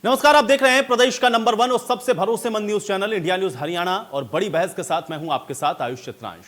नमस्कार, आप देख रहे हैं प्रदेश का नंबर 1 और सबसे भरोसेमंद news channel India news Haryana. और बड़ी बहस के साथ मैं हूं आपके साथ आयुष चित्रांश।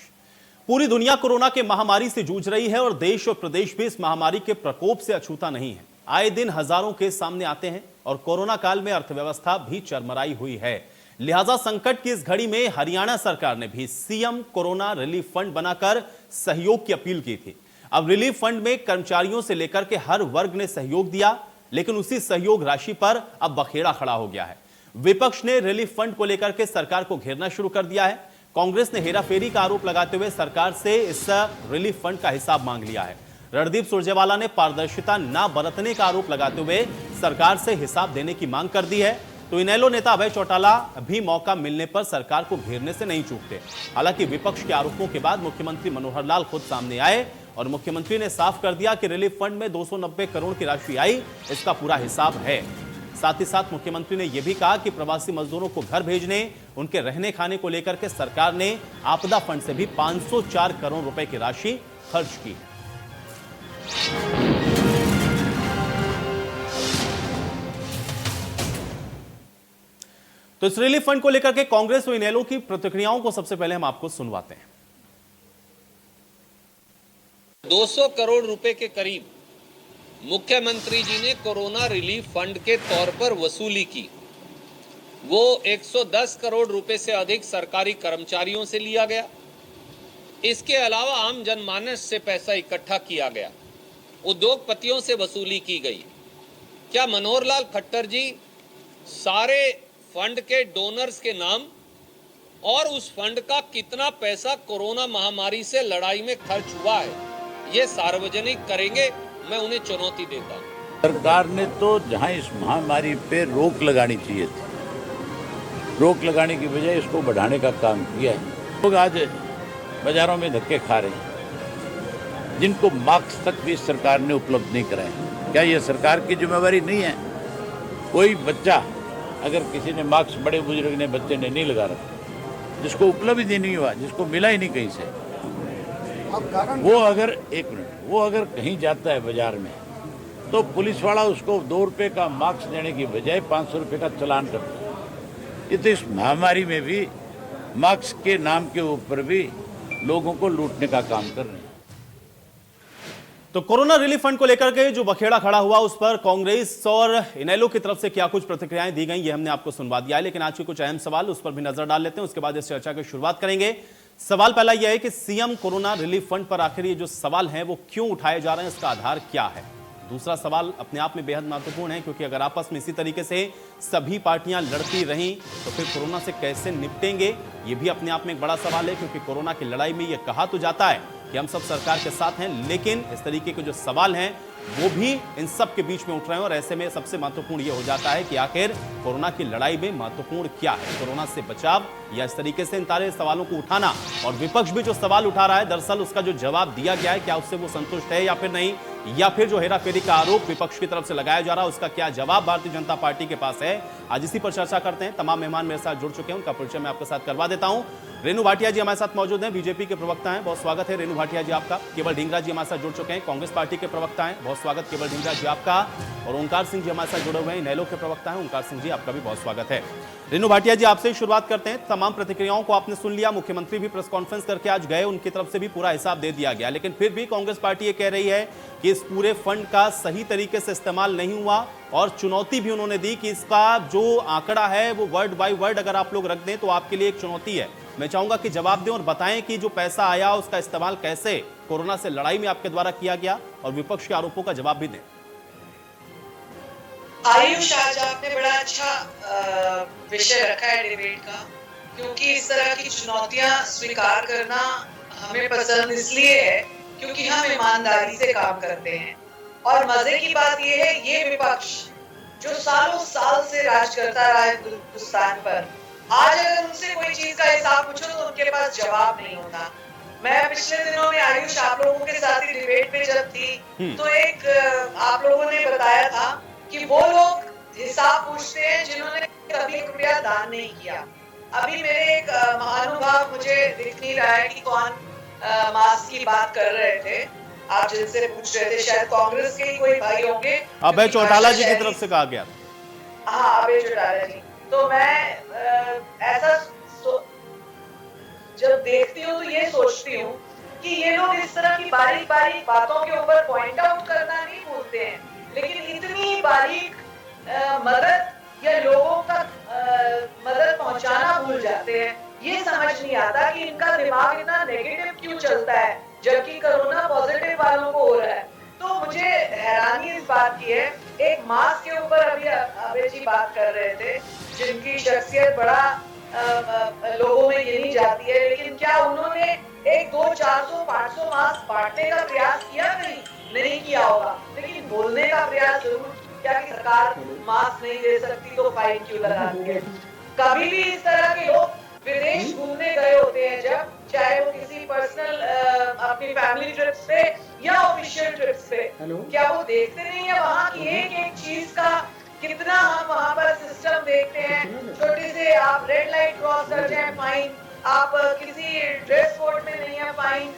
पूरी दुनिया कोरोना के महामारी से जूझ रही है और देश और प्रदेश भी इस महामारी के प्रकोप से अछूता नहीं है। आए दिन हजारों केस सामने आते हैं और कोरोना काल में अर्थव्यवस्था भी चरमराई हुई है। लिहाजा संकट की इस घड़ी में हरियाणा सरकार ने भी सीएम कोरोना रिलीफ फंड बनाकर सहयोग की अपील की थी। अब रिलीफ फंड में कर्मचारियों से लेकर के हर वर्ग ने सहयोग दिया, लेकिन उसी सहयोग राशि पर अब बखेड़ा खड़ा हो गया है। विपक्ष ने रिलीफ फंड को लेकर के सरकार को घेरना शुरू कर दिया है। कांग्रेस ने हेराफेरी का आरोप लगाते हुए सरकार से इस रिलीफ फंड का हिसाब मांग लिया है। रणदीप सुरजेवाला ने पारदर्शिता न बरतने का आरोप लगाते हुए सरकार से हिसाब देने की मांग कर दी है। तो इनेलो नेता अभय चौटाला भी मौका मिलने पर सरकार को घेरने से नहीं चूकते। हालांकि विपक्ष के आरोपों के बाद मुख्यमंत्री मनोहर लाल खुद सामने आए और मुख्यमंत्री ने साफ कर दिया कि रिलीफ फंड में 290 करोड़ की राशि आई, इसका पूरा हिसाब है। साथ ही साथ मुख्यमंत्री ने यह भी कहा कि प्रवासी मजदूरों को घर भेजने, उनके रहने खाने को लेकर के सरकार ने आपदा फंड से भी 504 करोड़ रुपए की राशि खर्च की है। तो इस रिलीफ फंड को लेकर के कांग्रेस और इनेलो की प्रतिक्रियाओं को सबसे पहले हम आपको सुनवाते हैं। 200 करोड़ रुपए के करीब मुख्यमंत्री जी ने कोरोना रिलीफ फंड के तौर पर वसूली की। वो 110 करोड़ रुपए से अधिक सरकारी कर्मचारियों से लिया गया। इसके अलावा आम जनमानस से पैसा इकट्ठा किया गया, उद्योगपतियों से वसूली की गई। क्या मनोहर लाल खट्टर जी सारे फंड के डोनर्स के नाम और उस फंड का कितना पैसा कोरोना महामारी से लड़ाई में खर्च हुआ है, ये सार्वजनिक करेंगे? मैं उन्हें चुनौती देता हूं। सरकार ने तो जहां इस महामारी पे रोक लगानी चाहिए थी, रोक लगाने की बजाय इसको बढ़ाने का काम किया है। लोग आज बाजारों में धक्के खा रहे हैं, जिनको मास्क तक भी सरकार ने उपलब्ध नहीं कराए। क्या ये सरकार की जिम्मेवारी नहीं है? कोई बच्चा अगर किसी ने मास्क, बड़े बुजुर्ग ने, बच्चे ने नहीं लगा रखा, जिसको उपलब्ध ही नहीं हुआ, जिसको मिला ही नहीं कहीं से, वो अगर कहीं जाता है बाजार में तो पुलिस वाला उसको 2 रुपए का मास्क देने की बजाय 500 रुपए का चालान करता है। ये तो इस महामारी में भी मास्क के नाम के ऊपर भी लोगों को लूटने का काम कर रहे हैं। तो कोरोना रिलीफ फंड को लेकर के जो बखेड़ा खड़ा हुआ, उस पर कांग्रेस और इनेलो की तरफ से क्या कुछ प्रतिक्रियाएं दी गई, ये हमने आपको सुनवा दिया है। लेकिन आज के कुछ अहम सवाल, उस पर भी नजर डाल लेते हैं, उसके बाद इस चर्चा की शुरुआत करेंगे। सवाल पहला यह है कि सीएम कोरोना रिलीफ फंड पर आखिर ये जो सवाल हैं वो क्यों उठाए जा रहे हैं, इसका आधार क्या है? दूसरा सवाल अपने आप में बेहद महत्वपूर्ण है, क्योंकि अगर आपस में इसी तरीके से सभी पार्टियां लड़ती रहीं तो फिर कोरोना से कैसे निपटेंगे, ये भी अपने आप में एक बड़ा सवाल है। क्योंकि कोरोना की लड़ाई में ये कहा तो जाता है कि हम सब सरकार के साथ हैं, लेकिन इस तरीके के जो सवाल हैं वो भी इन सब के बीच में उठ रहे हैं। और ऐसे में सबसे महत्वपूर्ण ये हो जाता है कि आखिर कोरोना की लड़ाई में महत्वपूर्ण क्या है, कोरोना से बचाव या इस तरीके से इन सारे सवालों को उठाना। और विपक्ष भी जो सवाल उठा रहा है, दरअसल उसका जो जवाब दिया गया है, क्या उससे वो संतुष्ट है या फिर नहीं, या फिर जो हेराफेरी का आरोप विपक्ष की तरफ से लगाया जा रहा है उसका क्या जवाब भारतीय जनता पार्टी के पास है। आज इसी पर चर्चा करते हैं। तमाम मेहमान मेरे साथ जुड़ चुके हैं, उनका परिचय मैं आपके साथ करवा देता हूं। रेणु भाटिया जी हमारे साथ मौजूद हैं, बीजेपी के प्रवक्ता हैं, बहुत स्वागत है रेणु भाटिया जी आपका। केवल ढींगरा जी हमारे साथ जुड़ चुके हैं, कांग्रेस पार्टी के प्रवक्ता हैं, बहुत स्वागत केवल ढींगरा जी आपका। और ओंकार सिंह जी हमारे साथ जुड़े हुए हैं, इनेलो के प्रवक्ता हैं, ओंकार सिंह जी आपका भी बहुत स्वागत है। रेणु भाटिया जी आपसे शुरुआत करते हैं। तमाम प्रतिक्रियाओं को आपने सुन लिया, मुख्यमंत्री भी प्रेस कॉन्फ्रेंस करके आज गए, उनकी तरफ से भी पूरा हिसाब दे दिया गया, लेकिन फिर भी कांग्रेस पार्टी ये कह रही है कि इस पूरे फंड का सही तरीके से इस्तेमाल नहीं हुआ। और चुनौती भी उन्होंने दी कि इसका जो आंकड़ा है वो वर्ड बाय वर्ड अगर आप लोग रख दें तो आपके लिए एक चुनौती है। मैं चाहूंगा कि जवाब दें और बताएं कि जो पैसा आया उसका इस्तेमाल कैसे कोरोना से लड़ाई में आपके द्वारा किया गया, और विपक्ष के आरोपों का जवाब भी दें। आयुष, आज आपने बड़ा अच्छा विषय रखा है डिबेट का, क्योंकि इस तरह की चुनौतियां स्वीकार करना हमें पसंद इसलिए है क्योंकि हम ईमानदारी से काम करते हैं। और मजे की बात यह है, ये विपक्ष जो सालों साल से राज करता रहा है हिंदुस्तान पर, आज अगर उनसे कोई चीज का हिसाब पूछो तो उनके पास जवाब नहीं होता। मैं पिछले दिनों में आयुष आप लोगों के साथ ही डिबेट में जब थी तो एक आप लोगों ने बताया था कि वो लोग हिसाब पूछते हैं जिन्होंने कभी रुपया दान नहीं किया। अभी मेरे एक महानुभाव, मुझे दिख नहीं रहा है कि कौन मास्क की बात कर रहे थे, आप जिनसे पूछ रहे थे, शायद कांग्रेस के ही कोई भाई होंगे। अभय चौटाला जी की तरफ से कहा गया। हाँ, अभय चौटाला जी। तो मैं ऐसा जब देखती हूँ तो ये सोचती हूँ कि ये लोग इस तरह की बारीक बारीक बातों के ऊपर पॉइंट आउट करना नहीं भूलते हैं, लेकिन इतनी बारीक मदद या लोगों तक मदद पहुंचाना भूल जाते हैं। ये समझ नहीं आता कि इनका दिमाग इतना नेगेटिव क्यों चलता है जबकि कोरोना पॉजिटिव वालों को हो रहा है। तो मुझे हैरानी इस बात की है, एक मास्क के ऊपर अभी अभय जी बात कर रहे थे, जिनकी शख्सियत बड़ा लोगों में गिनी जाती है, लेकिन क्या उन्होंने 1, 2, 400, 500 मास्क बांटने का प्रयास किया? नहीं किया होगा, लेकिन बोलने का प्रयास जरूर किया कि सरकार मास्क नहीं दे सकती तो फाइन क्यों लगाती है। कभी भी इस तरह के लोग विदेश घूमने गए होते हैं, जब चाहे वो किसी पर्सनल अपनी फैमिली ट्रिप्स पे या ऑफिशियल ट्रिप्स पे, क्या वो देखते नहीं है वहाँ की एक एक चीज का कितना हम वहाँ पर सिस्टम देखते हैं। छोटे से आप रेड लाइट क्रॉस कर जाए फाइन, आप किसी ड्रेस कोड में नहीं है फाइन,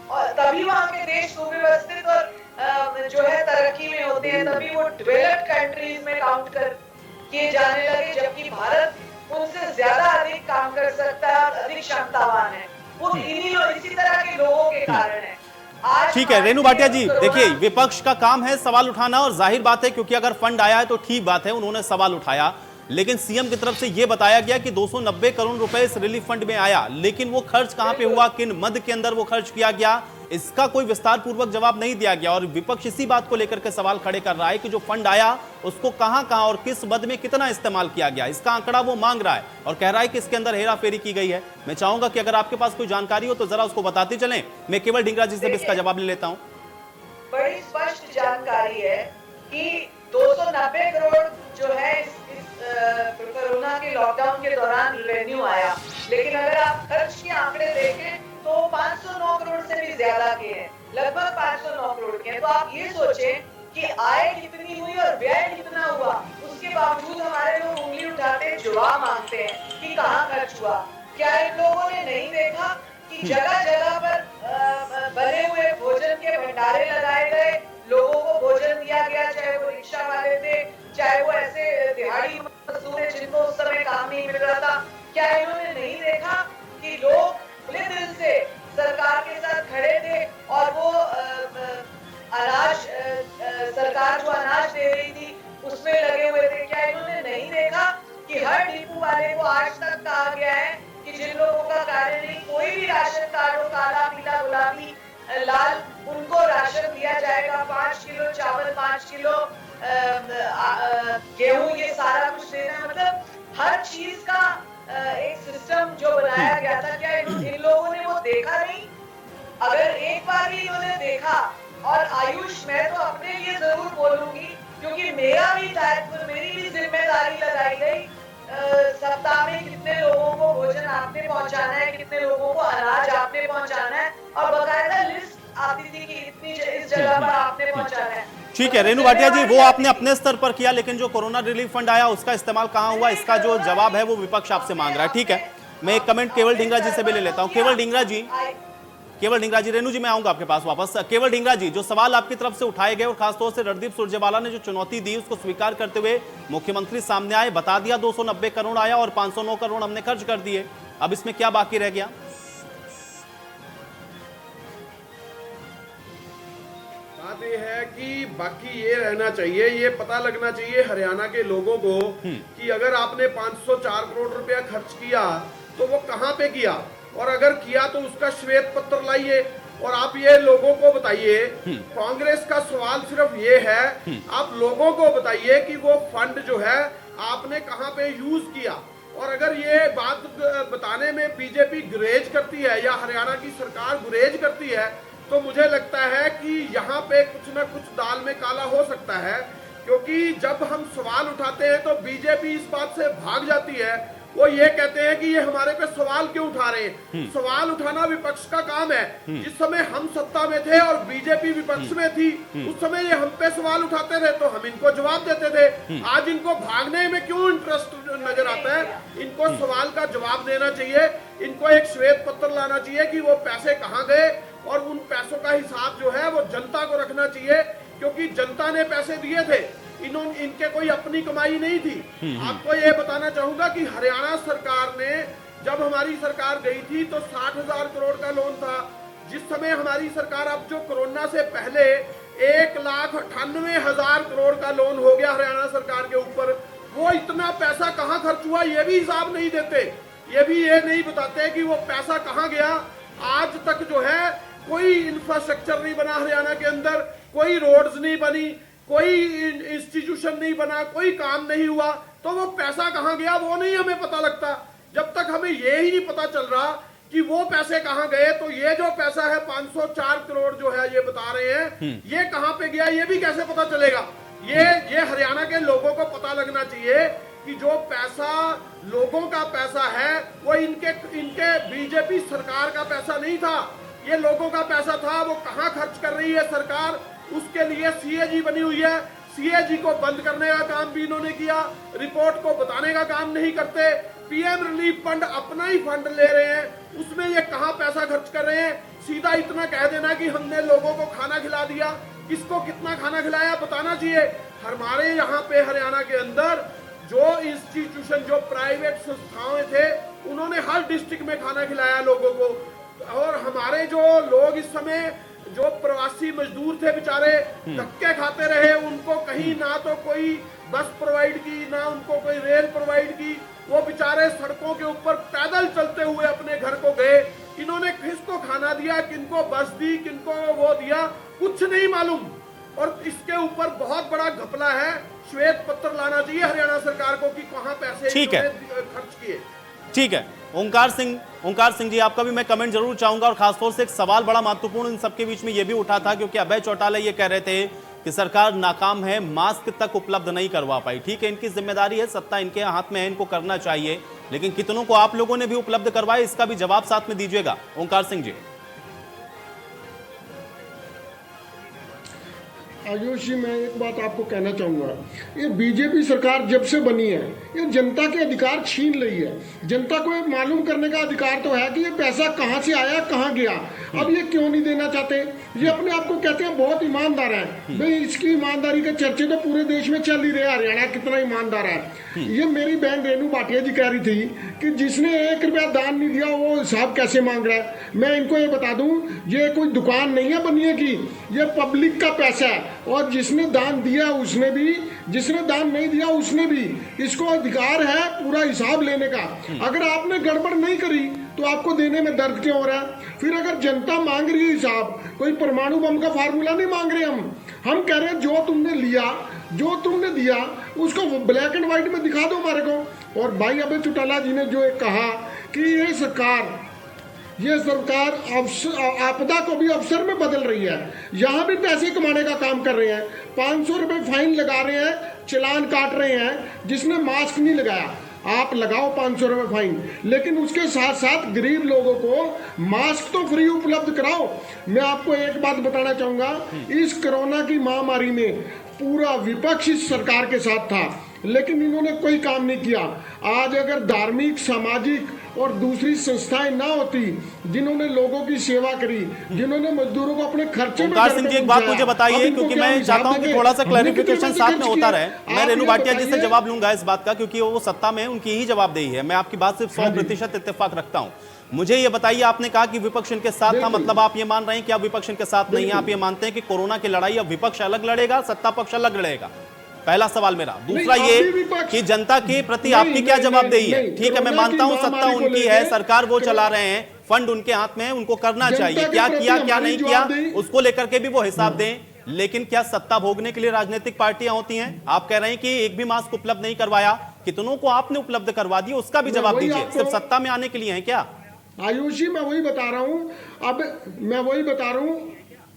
और तभी वहाँ के देश सुव्यवस्थित और जो है तरक्की में होते हैं, तभी वो डेवलप्ड कंट्रीज में काउंट कर किए जाने लगे, जबकि भारत उनसे ज्यादा अधिक काम कर सकता है और अधिक क्षमतावान है। वो इसी तरह के लोगों के कारण है। ठीक है रेणु भाटिया जी, देखिए विपक्ष का काम है सवाल उठाना, और जाहिर बात है क्योंकि अगर फंड आया है तो ठीक बात है, उन्होंने सवाल उठाया, लेकिन सीएम की तरफ से यह बताया गया कि 290 करोड़ रुपए इस रिलीफ फंड में आया, लेकिन वो खर्च कहां पे हुआ, किन मद के अंदर वो खर्च किया गया, इसका कोई विस्तार पूर्वक जवाब नहीं दिया गया। और विपक्ष इसी बात को लेकर के सवाल खड़े कर रहा है कि जो फंड आया उसको कहां कहां और किस मद में कितना इस्तेमाल किया गया, इसका आंकड़ा वो मांग रहा है और कह रहा है कि इसके अंदर हेरा फेरी की गई है। मैं चाहूंगा कि अगर आपके पास कोई जानकारी हो तो जरा उसको बताते चलें। मैं केवल ढींगरा जी से भी इसका जवाब ले लेता हूं। बड़ी स्पष्ट जानकारी है कि 290 करोड़ जो है इस कोरोना के लॉकडाउन के दौरान रेवेन्यू आया, लेकिन अगर आप खर्च के आंकड़े देखें तो 509 करोड़ से भी ज्यादा के हैं, लगभग 509 करोड़ के हैं। तो आप ये सोचें कि आय कितनी हुई और व्यय कितना हुआ, उसके बावजूद हमारे लोग उंगली उठाते जवाब मांगते हैं कि कहाँ खर्च हुआ। क्या इन लोगों ने नहीं देखा कि जगह जगह पर बने हुए भोजन के भंडारे लगाए गए, लोगों को भोजन दिया गया, चाहे वो रिक्शा वाले थे, चाहे वो ऐसे दिहाड़ी मजदूर थे जिनको उस समय काम नहीं मिल रहा था। क्या इन्होंने नहीं देखा कि लोग खुले दिल से सरकार के साथ खड़े थे और वो अनाज सरकार जो अनाज दे रही थी उसमें लगे हुए थे? क्या इन्होंने नहीं देखा कि हर डिपो वाले को आज तक कहा गया है कि जिन लोगों का कार्य नहीं, कोई भी राशन कार्ड हो, काला पीला गुलाबी लाल, उनको राशन दिया जाएगा, 5 किलो चावल, 5 किलो गेहूं, ये सारा कुछ देना। मतलब हर चीज का एक सिस्टम जो बनाया गया था, क्या इन लोगों ने वो देखा नहीं? अगर एक बार भी इन्होंने देखा, और आयुष मैं तो अपने लिए जरूर बोलूंगी क्योंकि मेरा भी दायित्व, मेरी भी जिम्मेदारी लगाई गई, सप्ताह में कितने लोगों को भोजन आपने पहुंचाना है, कितने लोगों को अनाज आपने पहुंचाना है, और बकायदा लिस्ट आती थी कि इतनी इस जगह पर आपने पहुंचाना है। ठीक है रेणु भाटिया जी, वो आपने अपने स्तर पर किया, लेकिन जो कोरोना रिलीफ फंड आया उसका इस्तेमाल कहां हुआ, इसका जो जवाब है वो विपक्ष आपसे मांग रहा है। ठीक है, मैं एक कमेंट केवल ढींगरा जी से भी ले लेता हूं। केवल ढींगरा जी, रेणु जी मैं आऊंगा आपके पास वापस। केवल ढींगरा जी, जो सवाल आपकी तरफ से उठाए गए और खासतौर से रणदीप सुरजेवाला ने जो चुनौती दी उसको स्वीकार करते हुए मुख्यमंत्री सामने आए, बता दिया 290 करोड़ आया और 509 करोड़ हमने खर्च कर दिए, अब इसमें क्या बाकी रह गया? बात ये है कि बाकी ये रहना चाहिए, ये पता लगना चाहिए हरियाणा के लोगों को कि अगर आपने 504 करोड़ रुपया खर्च किया तो वो कहां पे किया, और अगर किया तो उसका श्वेत पत्र लाइए और आप ये लोगों को बताइए। कांग्रेस का सवाल सिर्फ ये है, आप लोगों को बताइए कि वो फंड जो है आपने कहां पे यूज किया। और अगर ये बात बताने में बीजेपी गुरेज करती है या हरियाणा की सरकार गुरेज करती है तो मुझे लगता है कि यहाँ पे कुछ ना कुछ दाल में काला हो सकता है, क्योंकि जब हम सवाल उठाते हैं तो बीजेपी इस बात से भाग जाती है। वो ये कहते हैं कि ये हमारे पे सवाल क्यों उठा रहे हैं। सवाल उठाना विपक्ष का काम है। जिस समय हम सत्ता में थे और बीजेपी विपक्ष में थी, उस समय ये हम पे सवाल उठाते थे तो हम इनको जवाब देते थे। आज इनको भागने में क्यों इंटरेस्ट नजर आता है? इनको सवाल का जवाब देना चाहिए, इनको एक श्वेत पत्र लाना चाहिए कि वो पैसे कहाँ गए, और उन पैसों का हिसाब जो है वो जनता को रखना चाहिए, क्योंकि जनता ने पैसे दिए थे। इनके कोई अपनी कमाई नहीं थी। आपको ये बताना चाहूंगा कि हरियाणा सरकार ने, जब हमारी सरकार गई थी तो 60,000 करोड़ का लोन था। जिस समय हमारी सरकार, अब जो कोरोना से पहले 1,98,000 करोड़ का लोन हो गया हरियाणा सरकार के ऊपर, वो इतना पैसा कहां खर्च हुआ ये भी हिसाब नहीं देते, ये नहीं बताते कि वो पैसा कहां गया। आज तक जो है कोई इंफ्रास्ट्रक्चर नहीं बना हरियाणा के अंदर, कोई रोड्स नहीं बनी, कोई इंस्टीट्यूशन नहीं बना, कोई काम नहीं हुआ, तो वो पैसा कहां गया वो नहीं हमें पता लगता। जब तक हमें ये ही नहीं पता चल रहा कि वो पैसे कहां गए, तो ये जो पैसा है 504 करोड़ जो है ये बता रहे हैं, ये कहां पे गया ये भी कैसे पता चलेगा। ये हरियाणा के लोगों को पता लगना चाहिए कि जो पैसा लोगों का पैसा है वो इनके बीजेपी सरकार का पैसा नहीं था, ये लोगों का पैसा था। वो कहां खर्च कर रही है सरकार, उसके लिए सीएजी बनी हुई है। सीएजी को बंद करने का काम भी इन्होंने किया, रिपोर्ट को बताने का काम नहीं करते। पीएम रिलीफ फंड अपना ही फंड ले रहे हैं, उसमें ये कहां पैसा खर्च कर रहे हैं। सीधा इतना कह देना कि हमने लोगों को खाना खिला दिया, किसको कितना खाना खिलाया बताना चाहिए। हमारे यहाँ पे हरियाणा के अंदर जो इंस्टीट्यूशन, जो प्राइवेट संस्थाएं थे, उन्होंने हर डिस्ट्रिक्ट में खाना खिलाया लोगों को। और हमारे जो लोग इस समय जो प्रवासी मजदूर थे बेचारे धक्के खाते रहे, उनको कहीं ना तो कोई बस प्रोवाइड की, ना उनको कोई रेल प्रोवाइड की, वो बेचारे सड़कों के ऊपर पैदल चलते हुए अपने घर को गए। इन्होंने किसको खाना दिया, किनको बस दी, किनको वो दिया, कुछ नहीं मालूम। और इसके ऊपर बहुत बड़ा घपला है, श्वेत पत्र लाना चाहिए हरियाणा सरकार को कि कहां पैसे खर्च किए। ठीक है, ओंकार सिंह जी, आपका भी मैं कमेंट जरूर चाहूंगा। और खासतौर से एक सवाल बड़ा महत्वपूर्ण इन सबके बीच में ये भी उठा था, क्योंकि अभय चौटाला ये कह रहे थे कि सरकार नाकाम है, मास्क तक उपलब्ध नहीं करवा पाई। ठीक है, इनकी जिम्मेदारी है, सत्ता इनके हाथ में है, इनको करना चाहिए, लेकिन कितनों को आप लोगों ने भी उपलब्ध करवाए, इसका भी जवाब साथ में दीजिएगा ओंकार सिंह जी। आयुष जी, मैं एक बात आपको कहना चाहूँगा, ये बीजेपी सरकार जब से बनी है ये जनता के अधिकार छीन रही है। जनता को ये मालूम करने का अधिकार तो है कि ये पैसा कहाँ से आया, कहाँ गया। अब ये क्यों नहीं देना चाहते? ये अपने आप को कहते हैं बहुत ईमानदार है। भाई इसकी ईमानदारी के चर्चे तो पूरे देश में चल ही रहे, हरियाणा कितना ईमानदार है। ये मेरी बहन रेनू भाटिया जी कह रही थी कि जिसने 1 रुपया दान नहीं दिया वो हिसाब कैसे मांग रहा है। मैं इनको ये बता दूं, ये कोई दुकान नहीं है बनिए की, ये पब्लिक का पैसा है। और जिसने दान दिया उसने भी, जिसने दान नहीं दिया उसने भी। इसको अधिकार है पूरा हिसाब लेने का। अगर आपने गड़बड़ नहीं करी तो आपको देने में दर्द क्यों हो रहा है? फिर अगर जनता मांग रही है हिसाब, कोई परमाणु बम का फार्मूला नहीं मांग रहे हम कह रहे हैं जो तुमने लिया, जो तुमने दिया उसको ब्लैक एंड व्हाइट में दिखा दो हमारे को। और भाई अभय चौटाला जी ने जो एक कहा कि ये सरकार आपदा को भी अवसर में बदल रही है, यहाँ भी पैसे कमाने का काम कर रहे हैं। 500 रुपए फाइन लगा रहे हैं, चालान काट रहे हैं। जिसने मास्क नहीं लगाया आप लगाओ 500 रुपए फाइन, लेकिन उसके साथ साथ गरीब लोगों को मास्क तो फ्री उपलब्ध कराओ। मैं आपको एक बात बताना चाहूंगा, इस कोरोना की महामारी में पूरा विपक्ष इस सरकार के साथ था, लेकिन इन्होंने कोई काम नहीं किया। आज अगर धार्मिक, सामाजिक और दूसरी संस्थाएं ना होती जिन्होंने लोगों की सेवा करी, जिन्होंने मजदूरों को अपने खर्चे में, ओंकार सिंह जी एक बात मुझे बताइए, क्योंकि मैं चाहता हूं कि थोड़ा सा क्लैरिफिकेशन साथ में होता रहे। मैं रेनू भाटिया जी से जवाब लूंगा इस बात का, क्योंकि वो सत्ता में है, उनकी ही जवाबदेही है। मैं आपकी बात सिर्फ 100% इत्तेफाक रखता हूं। मुझे ये बताइए, आपने कहा कि विपक्ष इनके साथ था, मतलब आप ये मान रहे हैं कि आप विपक्ष इनके साथ नहीं है? आप ये मानते हैं कि कोरोना की लड़ाई अब विपक्ष अलग लड़ेगा, सत्ता पक्ष अलग लड़ेगा? पहला सवाल मेरा। दूसरा ये कि जनता के प्रति आपकी क्या जवाबदेही है? ठीक है, मैं मानता हूं सत्ता उनकी है, सरकार वो चला रहे हैं, फंड उनके हाथ में है, उनको करना चाहिए। क्या किया क्या नहीं किया उसको लेकर के भी वो हिसाब दें, लेकिन क्या सत्ता भोगने के लिए राजनीतिक पार्टियां होती हैं? आप कह रहे हैं कि एक भी मास्क उपलब्ध नहीं करवाया, कितनों को आपने उपलब्ध करवा दिया, उसका भी जवाब दीजिए। सिर्फ सत्ता में आने के लिए है क्या? आयुषी, मैं वही बता रहा हूं।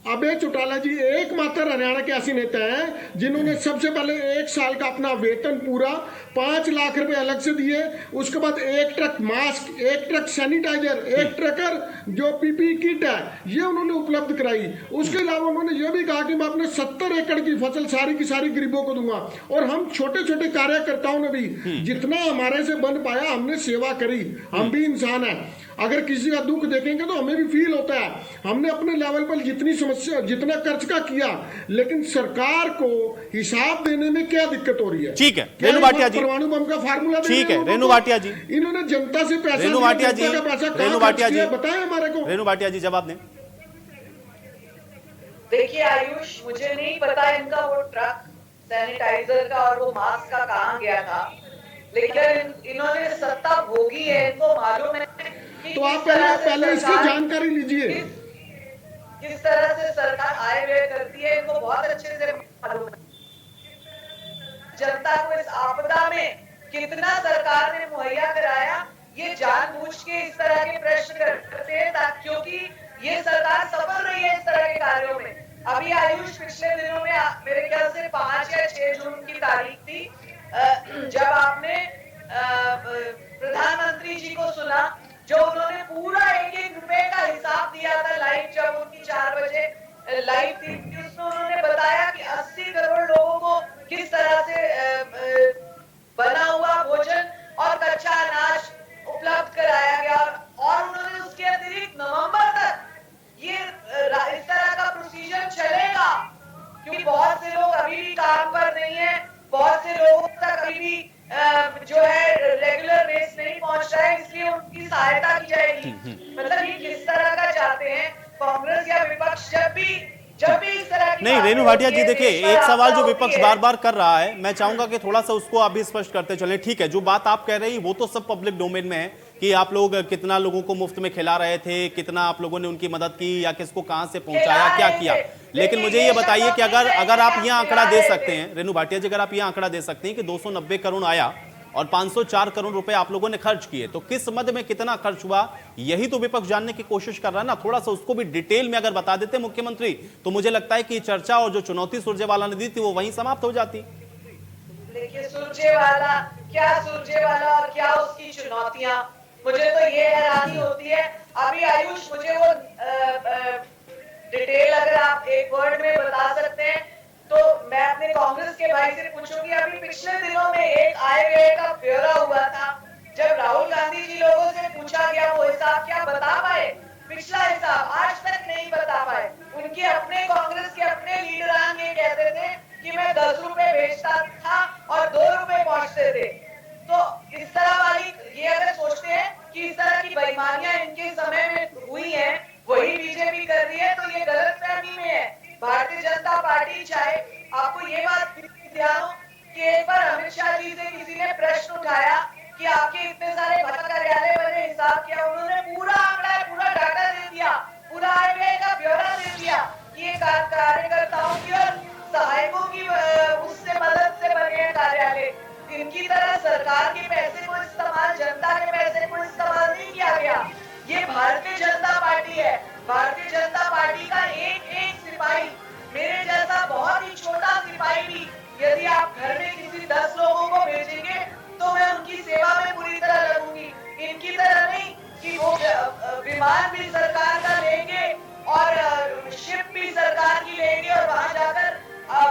अभय चौटाला जी एकमात्र हरियाणा के ऐसे नेता हैं जिन्होंने सबसे पहले 1 साल का अपना वेतन पूरा 5 लाख रुपए अलग से दिए। उसके बाद 1 truck mask, 1 truck sanitiser, 1 trucker जो पीपी किट है ये उन्होंने उपलब्ध कराई। उसके अलावा उन्होंने ये भी कहा कि मैं अपने 70 एकड़ की फसल सारी की सारी गरीबों को दूंगा। और हम छोटे छोटे कार्यकर्ताओं ने भी जितना हमारे से बन पाया हमने सेवा करी, हम भी इंसान है। अगर किसी का दुख देखेंगे तो हमें भी फील होता है। हमने अपने लेवल पर जितनी समस्या जितना खर्च का किया, लेकिन सरकार को हिसाब देने में क्या दिक्कत हो रही है? ठीक है रेणु भाटिया जी, परमाणु बम का फार्मूला ठीक है रेणु भाटिया जी, इन्होंने जनता से पैसा रेणु भाटिया जी, रेणु भाटिया जी बताएं हमारे को। रेणु भाटिया जी जवाब दें। देखिए आयुष, मुझे नहीं पता इनका वो ट्रक सैनिटाइजर का और वो मास्क का कहाँ गया था, लेकिन इन्होंने सत्ता भोगी है, इनको मालूम है कि तो आप पहले इसकी जानकारी लीजिए। किस तरह से सरकार आय व्यय करती है, इनको बहुत अच्छे से मालूम है। जनता को इस आपदा में कितना सरकार ने मुहैया कराया, ये जानबूझ के इस तरह के प्रश्न करते हैं क्योंकि ये सरकार सफल रही है इस तरह के कार्यों में। अभी आयुष, पिछले दिनों में मेरे ख्याल से 5 या 6 जून की तारीख थी, जब आपने प्रधानमंत्री जी को सुना, जो उन्होंने पूरा एक रुपए का हिसाब दिया था लाइव, जब उनकी 4 बजे लाइव थी, उसमें उन्होंने बताया कि 80 करोड़ लोगों को किस तरह से बना हुआ भोजन और कच्चा अनाज उपलब्ध कराया गया, और उन्होंने उसके अतिरिक्त नवंबर तक ये इस तरह का प्रोसीजर चलेगा, क्योंकि बहुत से लोग अभी भी काम पर नहीं है, बहुत से लोगों तक अभी भी जो है रेगुलर बेस नहीं पहुंच रहा है, इसलिए उनकी सहायता की जाएगी। मतलब ये किस तरह का चाहते हैं कांग्रेस या विपक्ष? जब भी इस तरह की नहीं रेणु भाटिया जी, देखिए एक सवाल जो विपक्ष बार बार कर रहा है, मैं चाहूंगा कि थोड़ा सा उसको आप भी स्पष्ट करते चलें। ठीक है, जो बात आप कह रहे हैं वो तो सब पब्लिक डोमेन में है कि आप लोग कितना लोगों को मुफ्त में खिला रहे थे, कितना आप लोगों ने उनकी मदद की या किसको कहां से पहुंचाया, क्या किया। लेकिन मुझे ये बताइए कि अगर आप यह आंकड़ा दे सकते हैं, रेणु भाटिया जी, अगर आप यह आंकड़ा दे सकते हैं कि 290 करोड़ आया और 504 करोड़ रुपए आप लोगों ने खर्च किए, तो किस मद में कितना खर्च हुआ, यही तो विपक्ष जानने की कोशिश कर रहा है ना। थोड़ा सा उसको भी डिटेल में अगर बता देते मुख्यमंत्री, तो मुझे लगता है कि चर्चा और जो चुनौती सुरजेवाला ने दी थी वो वहीं समाप्त हो जाती। देखिए सुरजेवाला और क्या उसकी चुनौतियां, मुझे तो ये हैरानी होती है। अभी आयुष, मुझे वो डिटेल अगर आप एक वर्ड में बता सकते हैं तो मैं अपने कांग्रेस के भाई से पूछूंगी। अभी पिछले दिनों में एक आय व्यय का ब्यौरा हुआ था, जब राहुल गांधी जी लोगों से पूछा गया, वो हिसाब क्या बता पाए? पिछला हिसाब आज तक नहीं बता पाए। उनके अपने कांग्रेस के अपने लीडरान ये कहते थे कि मैं 10 रुपए बेचता था और 2 रुपए पहुंचते थे। तो इस तरह वाली, ये अगर सोचते हैं कि इस तरह की बेईमानियां इनके समय में हुई हैं, वही बीजेपी कर रही है, तो ये गलतफहमी में है। भारतीय जनता पार्टी चाहे, आपको ये बात ध्यान हो कि एक बार अमित शाह जी से किसी ने प्रश्न उठाया कि आपके इतने सारे भ्रष्ट कार्यालय बने, हिसाब किया, उन्होंने पूरा आंकड़ा, पूरा डाटा दे दिया, पूरा आय व्यय का ब्यौरा दे दिया कि ये कार्यकर्ताओं की और सहायकों की उससे मदद से बने हैं कार्यालय। इनकी तरह सरकार के पैसे को इस्तेमाल, जनता के पैसे को इस्तेमाल नहीं किया गया। ये भारतीय जनता पार्टी है। भारतीय जनता पार्टी का एक एक सिपाही, मेरे जैसा बहुत ही छोटा सिपाही भी, यदि आप घर में किसी 10 लोगों को भेजेंगे तो मैं उनकी सेवा में पूरी तरह लगूंगी। इनकी तरह नहीं कि वो विमान भी सरकार का लेंगे और शिप भी सरकार की लेंगे और वहां जाकर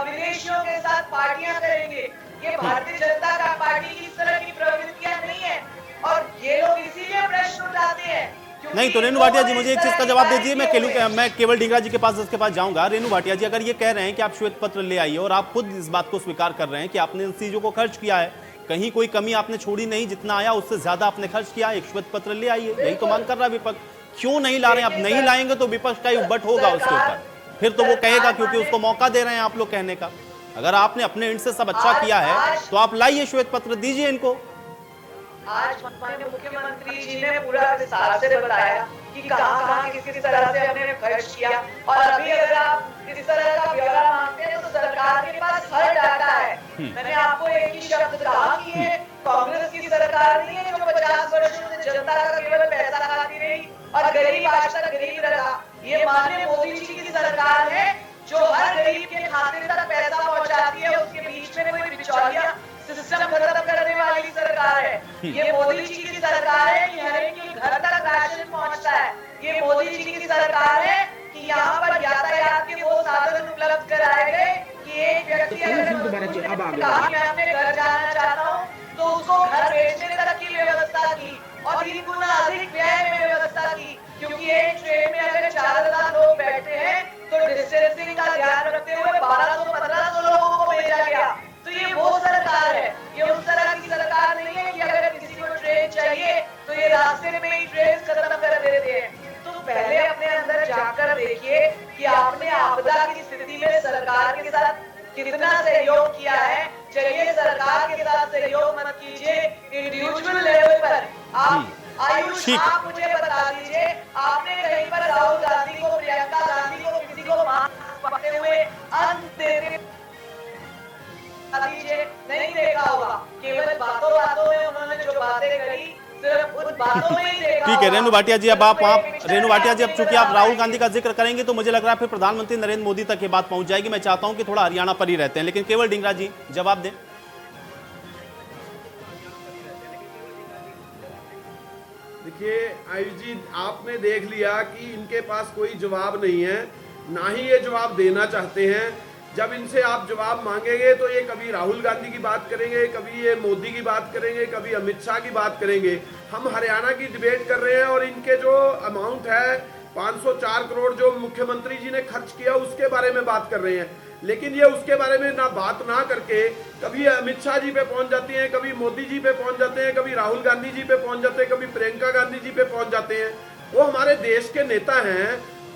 विदेशियों के साथ पार्टियां करेंगे। ये भारतीय जनता पार्टी की इस तरह की प्रवृत्तियां नहीं है, और ये लोग इसीलिए प्रश्न उठाते हैं। नहीं तो रेणु भाटिया जी, मुझे एक चीज का जवाब दीजिए। मैं केवल ढींगरा जी के पास जाऊंगा। रेणु भाटिया जी, अगर ये कह रहे हैं कि आप श्वेत पत्र ले आइए और आप खुद इस बात को स्वीकार कर रहे हैं कि आपने इन चीजों को खर्च किया है, कहीं कोई कमी आपने छोड़ी नहीं, जितना आया उससे ज्यादा आपने खर्च किया, एक श्वेत पत्र ले आइए, यही तो मांग कर रहा है विपक्ष। क्यों नहीं ला रहे हैं? आप नहीं लाएंगे तो विपक्ष का ही उबट होगा उसके ऊपर, फिर तो वो कहेगा क्योंकि उसको मौका दे रहे हैं आप लोग कहने का। अगर आपने अपने एंड से सब अच्छा किया है तो आप लाइए श्वेत पत्र, दीजिए इनको। आज माननीय मुख्यमंत्री जी ने पूरा विस्तार से बताया कि कहां किस तरह से हमने खर्च किया, और अभी अगर आप इस तरह का ब्यौरा मांगते हैं तो सरकार के पास हर डाटा है। मैंने आपको एक ही शब्द कहा कि ये कांग्रेस की सरकार नहीं है जो 50 वर्षों से जनता का केवल पैसा खाती रही और गरीब आज तक गरीब रहा। ये माननीय मोदी जी की सरकार है जो हर गरीब के खाते तक पैसा पहुंचाती है, उसके बीच में कोई बिचौलिया सिस्टम खत्म करने वाली सरकार है। ये मोदी जी की सरकार है कि हर एक के घर तक राशन पहुंचता है। ये मोदी जी की सरकार है कि यहाँ पर यातायात के वो साधन उपलब्ध कराए गए कि एक व्यक्ति अगर मैं अपने घर जाना चाहता हूँ तो उसको घर भेजने तक की व्यवस्था की, और 3 गुना अधिक व्यय में व्यवस्था क्योंकि एक ट्रेन में अगर 4000 लोग बैठे हैं तो डिस्टेंसिंग का ध्यान रखते हुए 1200-1500 लोगों को भेजा गया। तो ये वो सरकार है, ये उस तरह की सरकार नहीं है कि अगर किसी को ट्रेन चाहिए तो ये रास्ते में ही ट्रेन खत्म कर देते हैं। तो पहले अपने अंदर जाकर देखिए कि आपने आपदा की स्थिति में सरकार के साथ कितना सहयोग किया है। चलिए सरकार के साथ सहयोग मत कीजिए, इंडिविजुअल लेवल पर आप आयुष आप मुझे बता दीजिए, आपने कहीं पर राहुल गांधी को, प्रियंका गांधी को, किसी को मास्क पकड़े हुए अंत देते दीजिए नहीं देखा होगा। केवल बातों बातों में उन्होंने जो बातें करी सिर्फ उन बातों में ही देखा। ठीक है रेणु भाटिया जी, अब रेणु भाटिया जी, अब चूंकि आप राहुल गांधी का जिक्र करेंगे तो मुझे लग रहा है फिर प्रधानमंत्री नरेंद्र मोदी तक ये बात पहुंच जाएगी। मैं चाहता हूं कि थोड़ा हरियाणा पर ही रहते हैं, लेकिन केवल ढींगरा जी जवाब दें। देखिए आयुष जी, आपने देख लिया कि इनके पास कोई जवाब नहीं है, ना ही ये जवाब देना चाहते हैं। जब इनसे आप जवाब मांगेंगे तो ये कभी राहुल गांधी की बात करेंगे, कभी ये मोदी की बात करेंगे, कभी अमित शाह की बात करेंगे। हम हरियाणा की डिबेट कर रहे हैं और इनके जो अमाउंट है 504 करोड़ जो मुख्यमंत्री जी ने खर्च किया उसके बारे में बात कर रहे हैं। लेकिन ये उसके बारे में ना बात ना करके कभी अमित शाह जी पे पहुंच जाती हैं, कभी मोदी जी पे पहुंच जाते हैं, कभी राहुल गांधी जी पे पहुंच जाते हैं, कभी प्रियंका गांधी जी पे पहुंच जाते हैं। वो हमारे देश के नेता हैं,